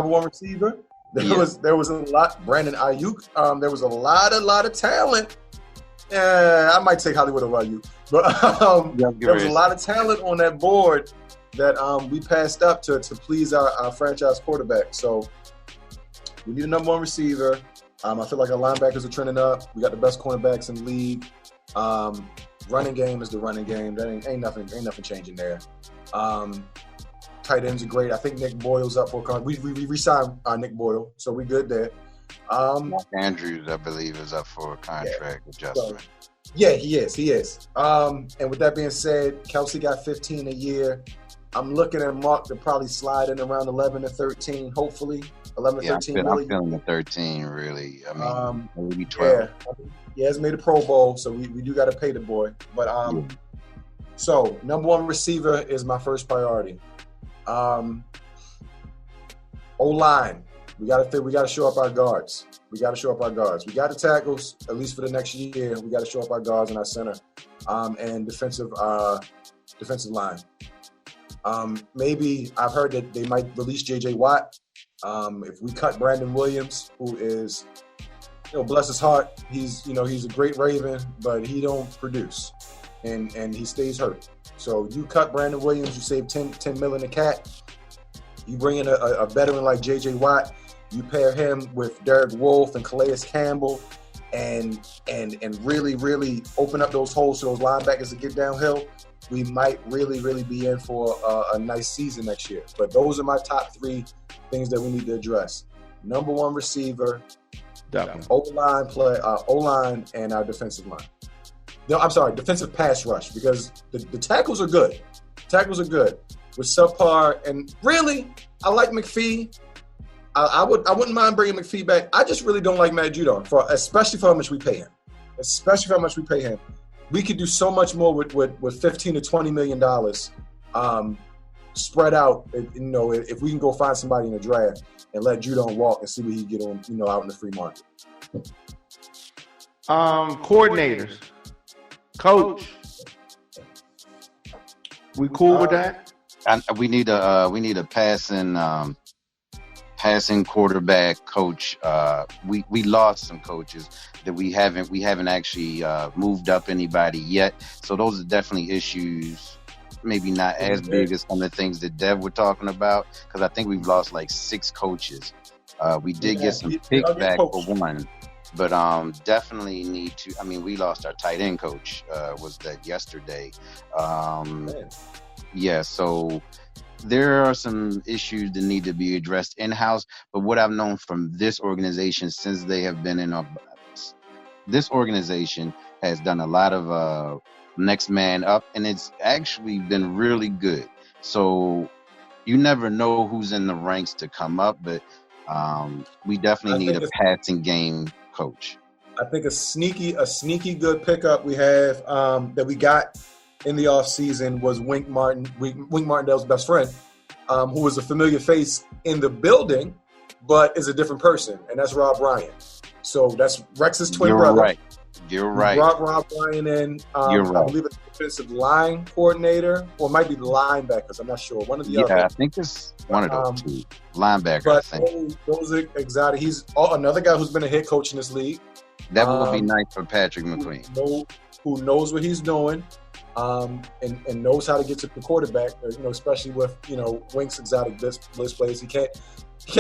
one receiver. There was a lot. Brandon Ayuk. There was a lot of talent. I might take Hollywood over Ayuk, but there was a lot of talent on that board that we passed up to please our franchise quarterback. So we need a number one receiver. I feel like our linebackers are trending up. We got the best cornerbacks in the league. Running game is the running game. That ain't nothing changing there. Tight ends are great. I think Nick Boyle's up for a contract. We re-signed Nick Boyle, so we good there. Mark Andrews, I believe, is up for a contract adjustment. Yeah, he is. He is. And with that being said, Kelsey got 15 a year. I'm looking at Mark to probably slide in around 11 to 13, hopefully. 11 to 13 I'm million. feeling the 13, really. I mean, maybe 12. Yeah, he has made a Pro Bowl, so we do got to pay the boy. But So, number one receiver is my first priority. O-line. We got to show up our guards. We got the tackles, at least for the next year. We got to show up our guards and our center, and defensive line. Maybe I've heard that they might release J.J. Watt. If we cut Brandon Williams, who is, bless his heart, he's a great Raven, but he don't produce, and he stays hurt. So you cut Brandon Williams, you save $10 million a cat. You bring in a veteran like J.J. Watt. You pair him with Derek Wolfe and Calais Campbell, and really, really open up those holes for those linebackers to get downhill. We might really, really be in for a nice season next year. But those are my top three things that we need to address. Number one receiver, O-line, and our defensive line. No, I'm sorry, defensive pass rush, because the tackles are good. With subpar, and really, I like McPhee. I wouldn't mind bringing McPhee back. I just really don't like Matt Judon, especially for how much we pay him. We could do so much more with $15 to $20 million spread out. If we can go find somebody in the draft and let Judon walk and see what he get on, out in the free market. Coordinators, coach. We cool with that? We need a passing quarterback coach. We lost some coaches that we haven't actually moved up anybody yet. So those are definitely issues. Maybe not as big as some of the things that Dev were talking about, because I think we've lost like 6 coaches. We did get some picks back for one, but definitely need to. I mean, we lost our tight end coach. Was that yesterday? Yeah. So there are some issues that need to be addressed in-house. But what I've known from this organization since they have been in this organization has done a lot of next man up, and it's actually been really good. So you never know who's in the ranks to come up, but we definitely need a passing game coach. I think a sneaky good pickup we have that we got in the offseason was Wink Martindale's best friend, who was a familiar face in the building, but is a different person, and that's Rob Ryan. So that's Rex's twin brother. You're right. Rob Ryan in, I believe it's defensive line coordinator, or it might be the linebackers. I'm not sure. One of the other. Yeah, I think it's one of those two. Linebackers, but I think. Those are exotic. He's another guy who's been a head coach in this league. That would be nice for Patrick McQueen. Who knows what he's doing. And knows how to get to the quarterback, especially with, Wink's exotic blitz plays. He can't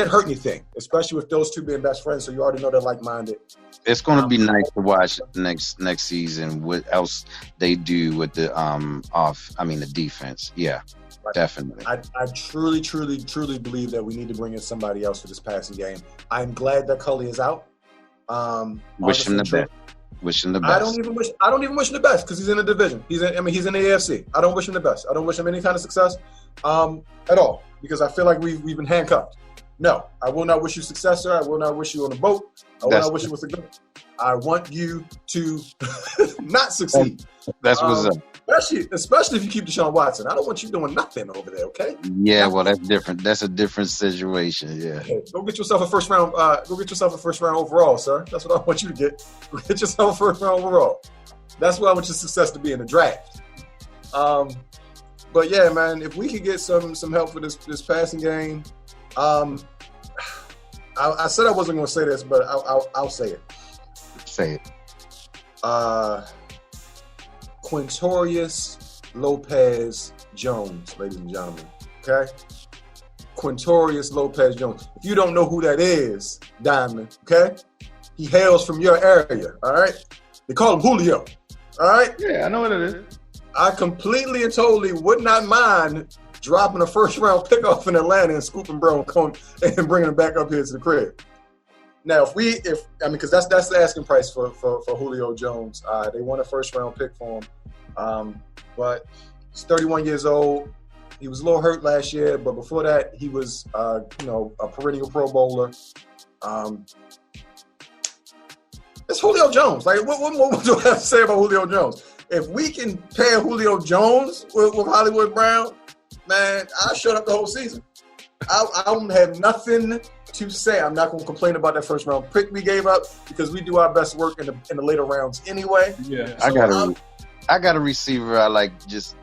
hurt anything, especially with those two being best friends. So you already know they're like-minded. It's going to be nice to watch next season what else they do with the the defense. Yeah, right. Definitely. I truly believe that we need to bring in somebody else for this passing game. I'm glad that Cully is out. Wish him the best. Wish him the best. I don't even wish him the best because he's in the division. He's in the AFC. I don't wish him the best. I don't wish him any kind of success at all, because I feel like we've been handcuffed. No, I will not wish you success, sir. I will not wish you on a boat. I will not wish you with a gun. I want you to not succeed. That's what's up. Especially if you keep Deshaun Watson. I don't want you doing nothing over there, okay? Yeah, well, that's different. That's a different situation. Yeah. Okay, go get yourself a first round. Go get yourself a first round overall, sir. That's what I want you to get. Go get yourself a first round overall. That's what I want your success to be in the draft. But yeah, man, if we could get some help for this passing game, I said I wasn't going to say this, but I'll say it. Say it. Quintorius Lopez-Jones, ladies and gentlemen. Okay? Quintorius Lopez-Jones. If you don't know who that is, Diamond, okay? He hails from your area, all right? They call him Julio, all right? Yeah, I know what it is. I completely and totally would not mind dropping a first-round pickoff in Atlanta and scooping bro and bringing him back up here to the crib. Now, because that's the asking price for Julio Jones. They want a first round pick for him, but he's 31 years old. He was a little hurt last year, but before that, he was a perennial Pro Bowler. It's Julio Jones. Like, what do I have to say about Julio Jones? If we can pair Julio Jones with Hollywood Brown, man, I shut up the whole season. I don't have nothing to say. I'm not going to complain about that first round pick we gave up because we do our best work in the later rounds anyway. Yeah, I got a receiver I like.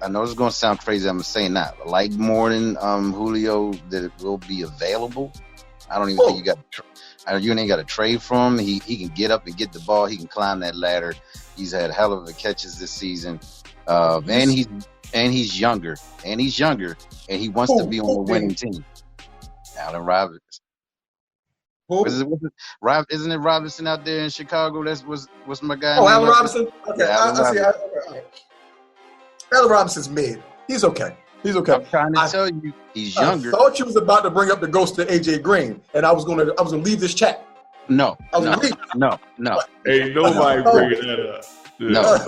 I know it's going to sound crazy. I'm saying that I like more than Julio that it will be available. I don't even think you ain't got to trade for him. He can get up and get the ball. He can climb that ladder. He's had hell of a catches this season, and he's younger, and he wants to be on a winning team. Allen Robinson. Isn't it Robinson out there in Chicago? What's my guy? Oh, Allen Robinson. Okay, yeah, I see. Okay. Allen Robinson's mid. He's okay. I'm trying to tell you, he's younger. I thought you was about to bring up the ghost of AJ Green, and I was gonna leave this chat. No. Ain't nobody bringing that up. No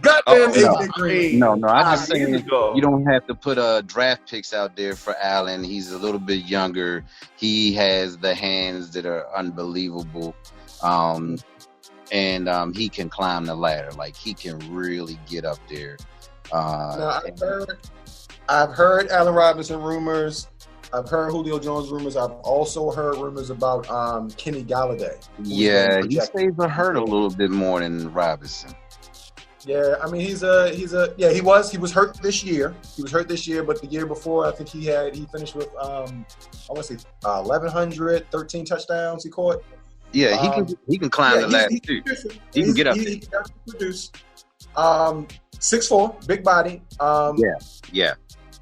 goddamn AJ Green. No. I'm just saying you don't have to put draft picks out there for Allen. He's a little bit younger. He has the hands that are unbelievable, and he can climb the ladder. Like, he can really get up there. I've heard Allen Robinson rumors. I've heard Julio Jones rumors. I've also heard rumors about Kenny Galladay. Yeah, he stays hurt a little bit more than Robinson. Yeah, I mean he was hurt this year. He was hurt this year, but the year before I think he finished with I want to say 1,100, 13 touchdowns he caught. Yeah, he can climb the ladder too. He can get up there. He can produce. 6'4", big body. Yeah.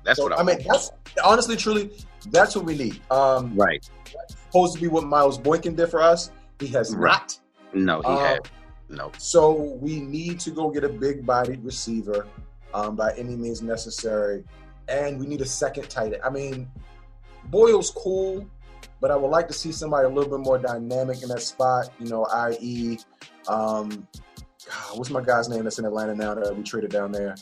That's what I mean. That's honestly, truly, that's what we need. Right. That's supposed to be what Miles Boykin did for us. He has not. No, he has. No. So we need to go get a big-bodied receiver by any means necessary, and we need a second tight end. I mean, Boyle's cool, but I would like to see somebody a little bit more dynamic in that spot. I.e., what's my guy's name that's in Atlanta now that we traded down there?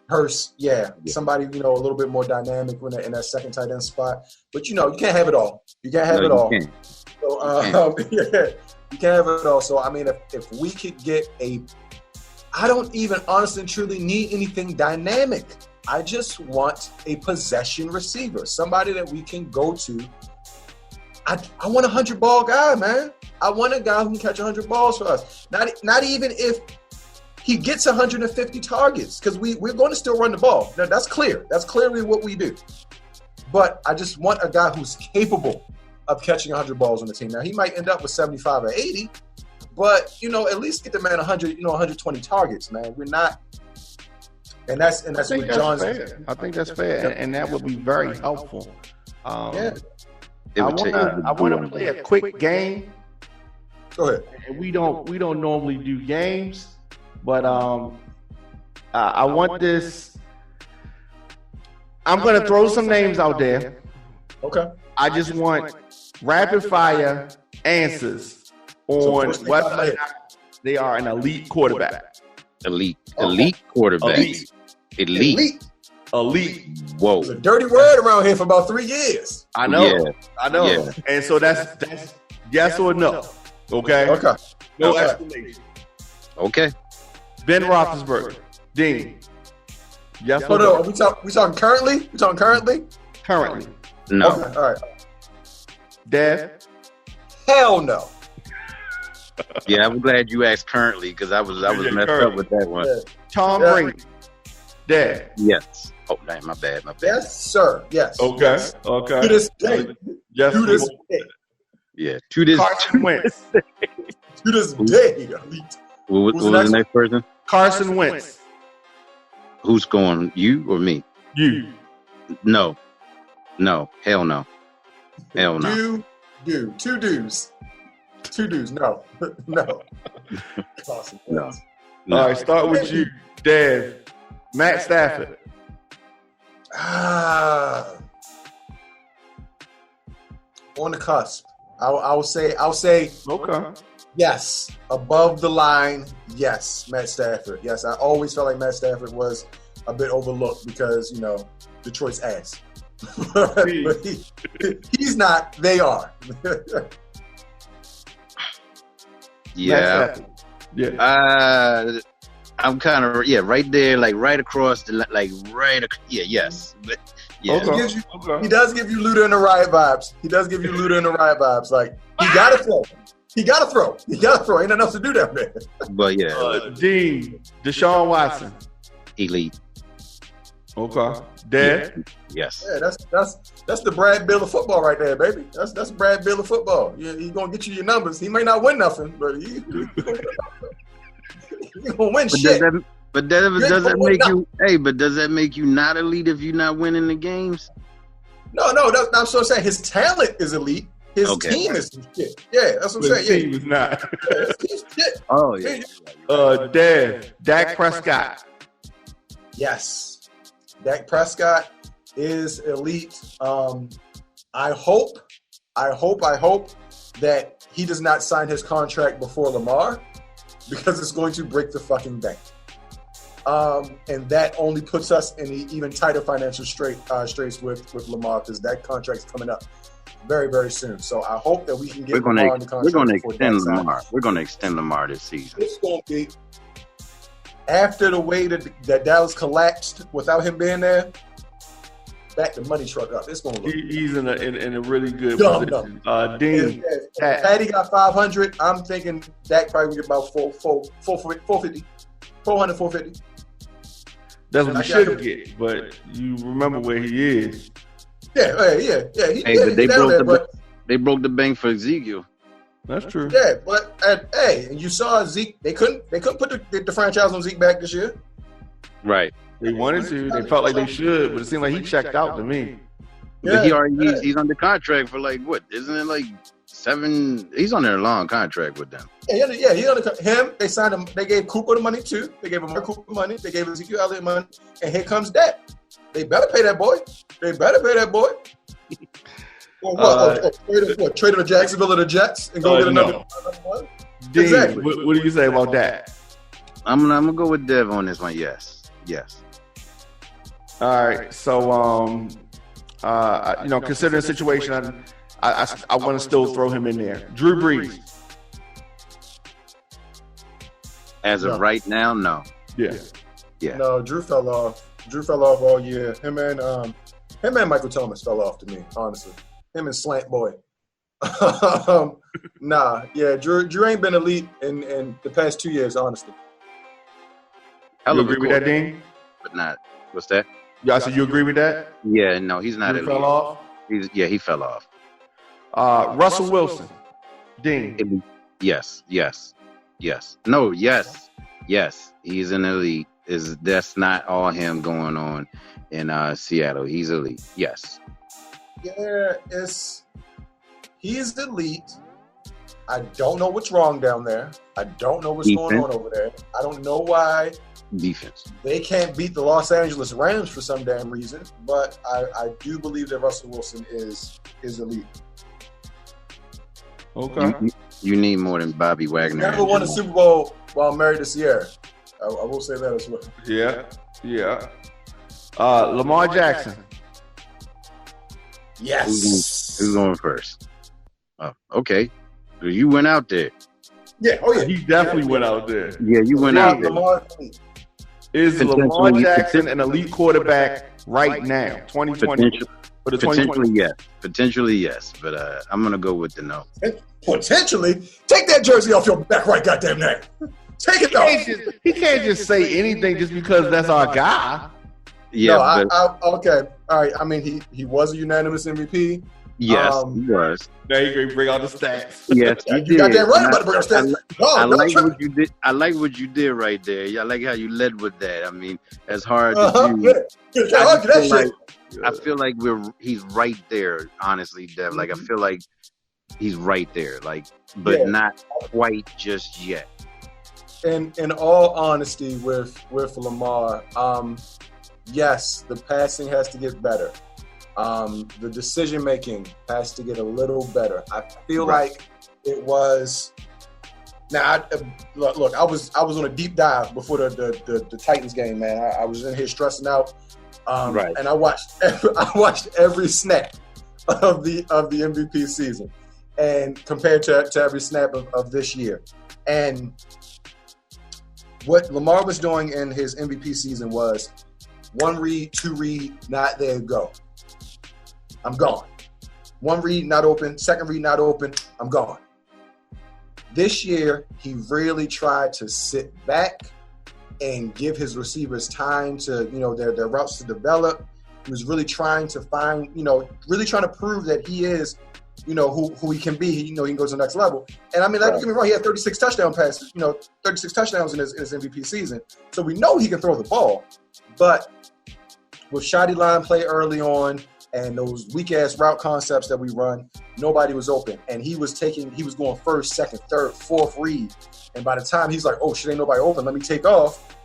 Hurst, yeah. Somebody, a little bit more dynamic in that second tight end spot. But, you can't have it all. You can't have it all. So, you can't have it all. So, I mean, if we could get I don't even honestly and truly need anything dynamic. I just want a possession receiver, somebody that we can go to. I want a 100-ball guy, man. I want a guy who can catch 100 balls for us. Not even if he gets 150 targets, because we're going to still run the ball. Now, that's clear. That's clearly what we do. But I just want a guy who's capable of catching 100 balls on the team. Now, he might end up with 75 or 80, but, at least get the man 100, 120 targets, man. We're not. And that's what John's. I think that's fair, and that would be very helpful. Yeah. I want to play a quick game. Go ahead. We don't normally do games, but I want this. I'm going to throw some names out there. Okay. I just want rapid fire answers on whether or not they are an elite quarterback. Elite quarterback. Elite. Whoa. It's a dirty word around here for about 3 years. I know. Yeah. And so that's yes or no. Okay. No explanation. Okay. Ben Roethlisberger. Dean. Yes or no? no? Are we talking currently? Currently. No. Okay. All right. Dev. Hell no. Yeah, I'm glad you asked currently because I was messed up with that one. Yeah. Tom Brady. Dev. Yes. Oh, man, my bad. Yes, sir. Yes. Okay. Yes. Okay. To this day. Yes. To this day. Yeah. To this. Carson Wentz. To this day. What was the next person? Carson Wentz. Who's going? You or me? You. No. Hell no. Two dudes. No. Carson Wentz. No. All right. Start with you, Dev. Matt Stafford. On the cusp. I'll say Okay. yes, above the line. Yes, Matt Stafford. Yes, I always felt like Matt Stafford was a bit overlooked because Detroit's ass. But he's not. They are. Yeah. I'm kind of right there, like right across the yes, but yeah. Okay. He does give you Luda and the Riot vibes. Like he gotta throw. He gotta throw. Ain't nothing else to do down there. But yeah, Deshaun Watson, elite. Okay. Dad. Yes. Yeah, that's the Brad Bill of football right there, baby. That's Brad Bill of football. Yeah, he's gonna get you your numbers. He may not win nothing, but he's gonna win shit. Does that make you not elite if you're not winning the games? No, I'm so saying his talent is elite. His team is shit. Yeah, that's what I'm saying. His team is not. His team's shit. Oh yeah. Dad, Dak Prescott. Yes. Dak Prescott is elite. I hope that he does not sign his contract before Lamar because it's going to break the fucking bank. And that only puts us in an even tighter financial straits with Lamar because that contract's coming up very, very soon. So I hope that we can get Lamar on the contract. We're going to extend Lamar. We're going to extend Lamar this season. It's going to be after the way that Dallas collapsed without him being there. Back the money truck up. It's going to look. He's in a really good position. Dean, Patty got 500. I'm thinking Dak probably get about 450. 450. That's what he should get, but you remember where he is. Yeah. But they broke the bank for Ezekiel. That's true. Yeah, but and you saw Zeke. They couldn't put the franchise on Zeke back this year. Right. They wanted to. They felt like they should, but it seemed like he checked out to me. But he's under contract for like what? Isn't it like 7? He's on their long contract with them. Yeah. He's under him. They signed him. They gave Cooper the money too. They gave him Cooper money. They gave Ezekiel Elliott money. And here comes Dak. They better pay that boy. Trade him to Jacksonville or the Jets and go get another one? Dean, Exactly. What do you say about that? I'm gonna go with Dev on this one. Yes. All right. So, considering the situation, I want to still throw him in there. Drew Brees. As of right now, no. Yeah. No, Drew fell off. All year. Him and Michael Thomas fell off to me, honestly. Him and Slant Boy. Drew ain't been elite in the past 2 years, honestly. You agree with that, Dean? But not. What's that? Yeah, so you agree with that? Yeah, no, he's not Drew elite. fell off? He fell off. Russell Wilson. Dean. Yes. No, yes. He's an elite. That's not all him going on in Seattle. He's elite. Yes. Yeah, he's elite. I don't know what's wrong down there. I don't know what's going on over there. I don't know why defense they can't beat the Los Angeles Rams for some damn reason. But I do believe that Russell Wilson is elite. Okay. You need more than Bobby Wagner. Never won a Super Bowl while married to Sierra. I will say that as well. Yeah. Lamar Jackson. Yes. Who's going first? Oh, okay. You went out there. Yeah. Oh, yeah. He definitely went out there. Yeah, you went out there. Is Lamar Jackson an elite quarterback right now, 2020? Potentially yes. But I'm going to go with the no. Potentially? Take that jersey off your back right goddamn now. Take it off. He can't just say anything just because that's our guy. Yeah. Okay. All right. I mean, he was a unanimous MVP. Yes, he was. Now you can bring out the stats. Yes, you got that right about to bring out stats. I like what you did. I like what you did right there. I like how you led with that. I mean, as hard as you. I feel like he's right there. Honestly, Dev. Like I feel like he's right there. Like, but not quite just yet. In all honesty, with Lamar, yes, the passing has to get better. The decision making has to get a little better. I feel like it was. Now, look, I was on a deep dive before the Titans game, man. I was in here stressing out, and I watched every snap of the MVP season, and compared to every snap of this year, and what Lamar was doing in his MVP season was 1 read, 2 read, not there, go. I'm gone. 1 read, not open. 2nd read, not open. I'm gone. This year, he really tried to sit back and give his receivers time to, their routes to develop. He was really trying to find, really trying to prove that he is, who he can be. He can go to the next level. And I mean, don't get me wrong, he had 36 touchdown passes, 36 touchdowns in his MVP season. So we know he can throw the ball. But with shoddy line play early on and those weak-ass route concepts that we run, nobody was open. And he was going first, second, third, fourth read. And by the time he's like, oh, shit, ain't nobody open, let me take off,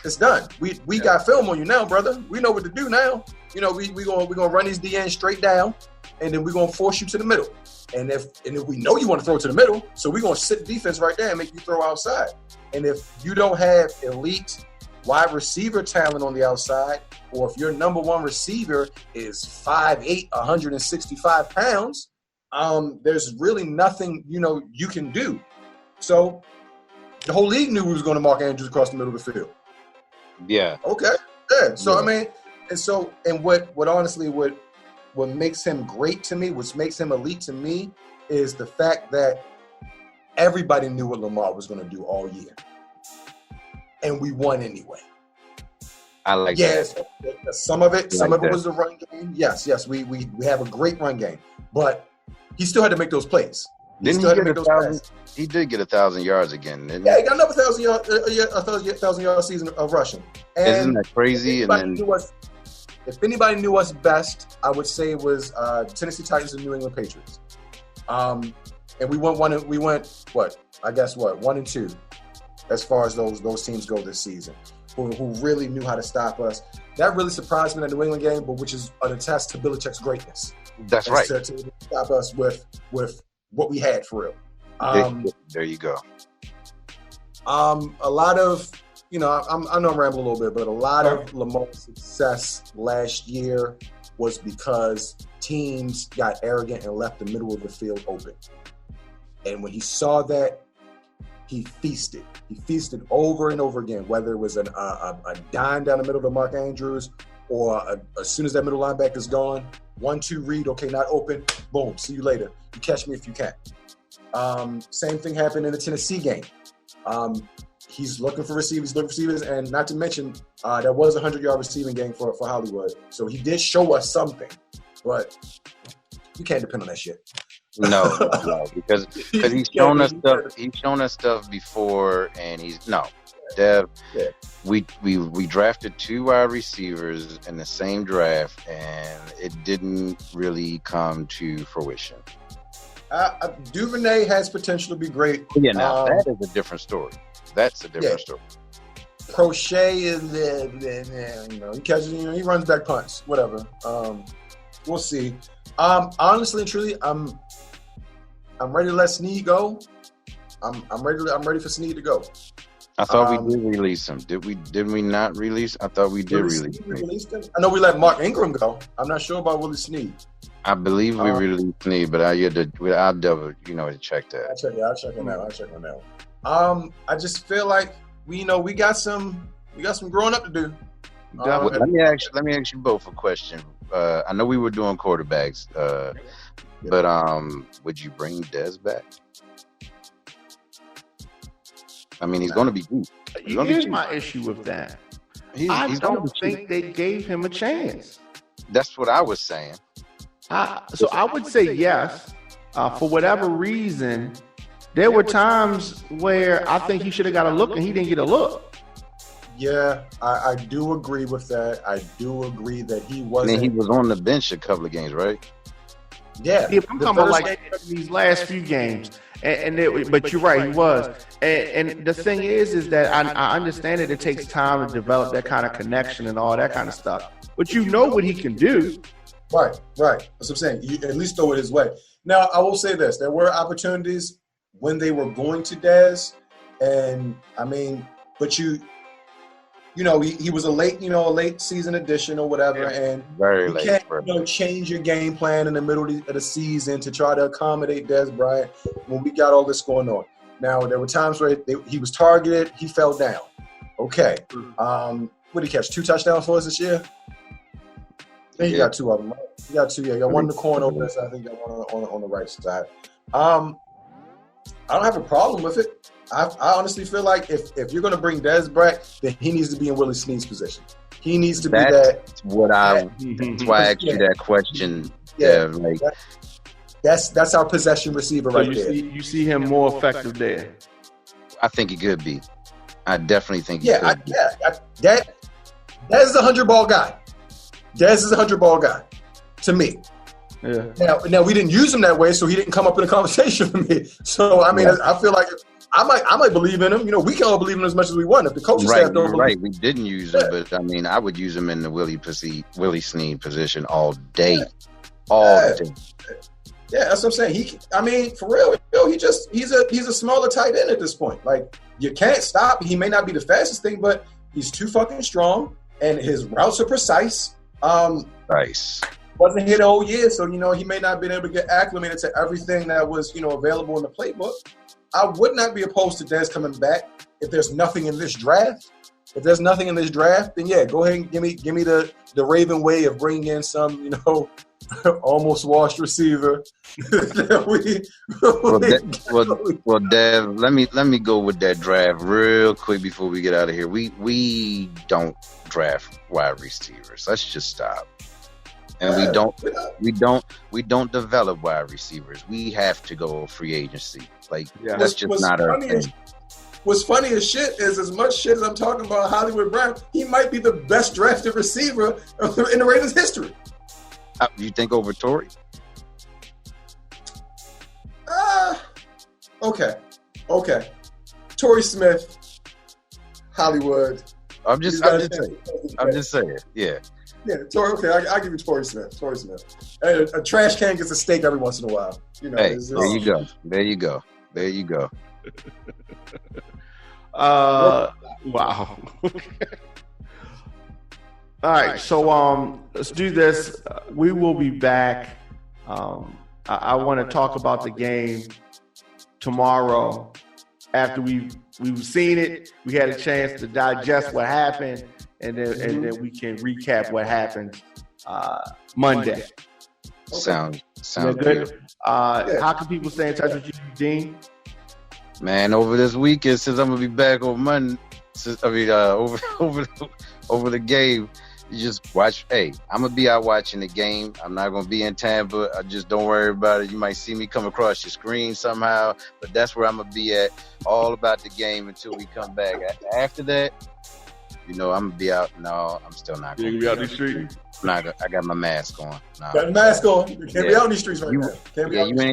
it's done. We got film on you now, brother. We know what to do now. We gonna run these DNs straight down, and then we're gonna force you to the middle. And if we know you want to throw to the middle, so we're gonna sit defense right there and make you throw outside. And if you don't have elite wide receiver talent on the outside, or if your number one receiver is 5'8", 165 pounds, there's really nothing you can do. So the whole league knew we was going to mark Andrews across the middle of the field. Yeah. Okay. Yeah. So I mean, and what honestly what makes him great to me, what makes him elite to me, is the fact that everybody knew what Lamar was going to do all year, and we won anyway. I like that. Yes, some of it was the run game. Yes, we have a great run game, but he still had to make those plays. He did get 1,000 yards again, didn't he? Yeah, he got another 1,000 yard season of rushing. And isn't that crazy? If anybody knew us best, I would say it was Tennessee Titans and New England Patriots. And we went 1 and 2, as far as those teams go this season, who really knew how to stop us. That really surprised me in the New England game, but which is an attest to Belichick's greatness. That's right. To stop us with what we had for real. There you go. A lot of, I know I'm rambling a little bit, but a lot of Lamar's success last year was because teams got arrogant and left the middle of the field open. And when he saw that, he feasted. He feasted over and over again, whether it was a dime down the middle to Mark Andrews, or as soon as that middle linebacker's gone, 1-2 read, okay, not open, boom, see you later. You catch me if you can. Same thing happened in the Tennessee game. He's looking for receivers, and not to mention that was a 100-yard receiving game for Hollywood. So he did show us something, but you can't depend on that shit. No, because he's shown us stuff. He's shown us stuff before, and Dev. Yeah. We drafted 2 wide receivers in the same draft, and it didn't really come to fruition. Duvernay has potential to be great. Yeah, now that is a different story. That's a different story. Crochet is he catches, he runs back punts, whatever. We'll see. Honestly and truly, I'm ready to let Snead go. I'm ready for Snead to go. I thought we did release him. Did we not release? I thought we did release him. I know we let Mark Ingram go. I'm not sure about Willie Snead. I believe we released Snead, but I'll double, to check that. I'll check on that one. I just feel like we got some growing up to do. Let me ask you both a question. I know we were doing quarterbacks, but would you bring Dez back? I mean, he's going to be good. Here's my issue with that. I don't think they gave him a chance. That's what I was saying. So I would say yes. For whatever reason, there were times where I think he should have got a look and he didn't get a look. Yeah, I do agree with that. I do agree that he wasn't. And he was on the bench a couple of games, right? Yeah. I'm talking about like these last few games. But you're right, he was. And the thing is that I understand that it takes time to develop that kind of connection and all that kind of stuff. But you know what he can do. Right. That's what I'm saying. You at least throw it his way. Now, I will say this: there were opportunities when they were going to Dez, and I mean, but he was a late season addition or whatever, and Very you late. can't change your game plan in the middle of the season to try to accommodate Dez Bryant when we got all this going on. Now, there were times where he was targeted, he fell down. Okay, what did he catch? 2 touchdowns for us this year? I think he got 2 of them. Right? He got 2. Yeah, he got 1 in the corner over there. I think he got 1 on the right side. I don't have a problem with it. I honestly feel like if you're going to bring Dez back, then he needs to be in Willie Snead's position. He needs to be that. That's why I asked you that question. Yeah, that's our possession receiver right there. You see him more effective there. I think he could be. I definitely think he Dez is a 100-ball guy. Dez is a 100-ball guy to me. Yeah. Now we didn't use him that way, so he didn't come up in a conversation with me. So I mean, I feel like I might believe in him. We can all believe in him as much as we want. If the coaching staff don't believe, we didn't use him, but I mean, I would use him in the Willie Snead position all day, all day. Yeah, that's what I'm saying. For real, he's a smaller tight end at this point. Like, you can't stop. He may not be the fastest thing, but he's too fucking strong, and his routes are precise. Nice. Wasn't here the whole year, so he may not have been able to get acclimated to everything that was available in the playbook. I would not be opposed to Dez coming back if there's nothing in this draft. If there's nothing in this draft, then yeah, go ahead and give me the Raven way of bringing in some almost washed receiver. Well, Dev, let me go with that draft real quick before we get out of here. We don't draft wide receivers. Let's just stop. And we don't develop wide receivers. We have to go free agency. That's just not our thing. What's funny as shit is, as much shit as I'm talking about Hollywood Brown, he might be the best drafted receiver in the Ravens history. You think over Torrey? Okay. Torrey Smith, Hollywood. I'm just saying. Yeah. Yeah, Torrey. Okay, I'll give you Torrey Smith. Hey, a trash can gets a steak every once in a while. Hey, there you go. Wow. All right, so let's do this. We will be back. I want to talk about the game tomorrow after we've seen it. We had a chance to digest what happened, and then we can recap what happened Monday. Sounds good. Good. How can people stay in touch with you, Dean? Man, over this weekend, since I'm gonna be back on Monday, over the game, you just watch. Hey, I'm gonna be out watching the game. I'm not gonna be in Tampa. Just don't worry about it. You might see me come across your screen somehow, but that's where I'm gonna be at. All about the game until we come back. After that, I'm gonna be out. No, I'm still not. You're gonna be out the street. I got my mask on. No. Got the mask on. You can't be out in these streets right now.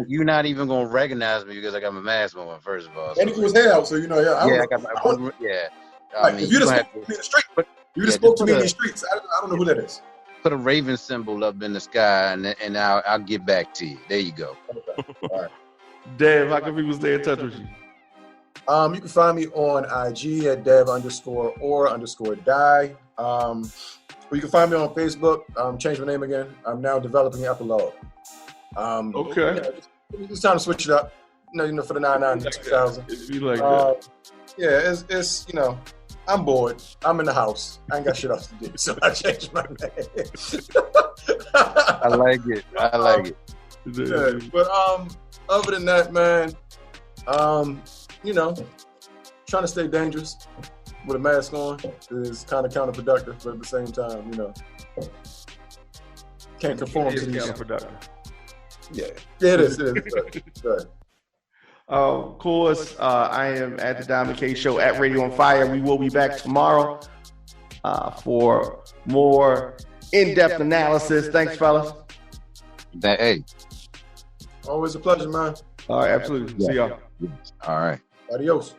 You're not even gonna recognize me because I got my mask on. First of all, and if it was hair out, so I got my if you just spoke to me in the street, spoke to me in the streets. I don't know who that is. Put a raven symbol up in the sky, and I'll get back to you. There you go. Okay. All right. Dev, how can people stay in touch with you? You can find me on IG at dev_or_die. Or you can find me on Facebook. Change my name again. I'm now developing Epilogue. Okay. It's time to switch it up. For the 99 2000. It'd be like that. Yeah, it's I'm bored. I'm in the house. I ain't got shit else to do, so I changed my name. I like it. Yeah, but other than that, man, trying to stay dangerous with a mask on is kind of counterproductive, but at the same time, can't conform to these. Counterproductive. Yeah, it is. Right. Of course, I am at the Diamond K Show at Radio on Fire. We will be back tomorrow for more in-depth analysis. Thanks, fellas. Hey. Always a pleasure, man. All right, absolutely. See y'all. All right. Adios.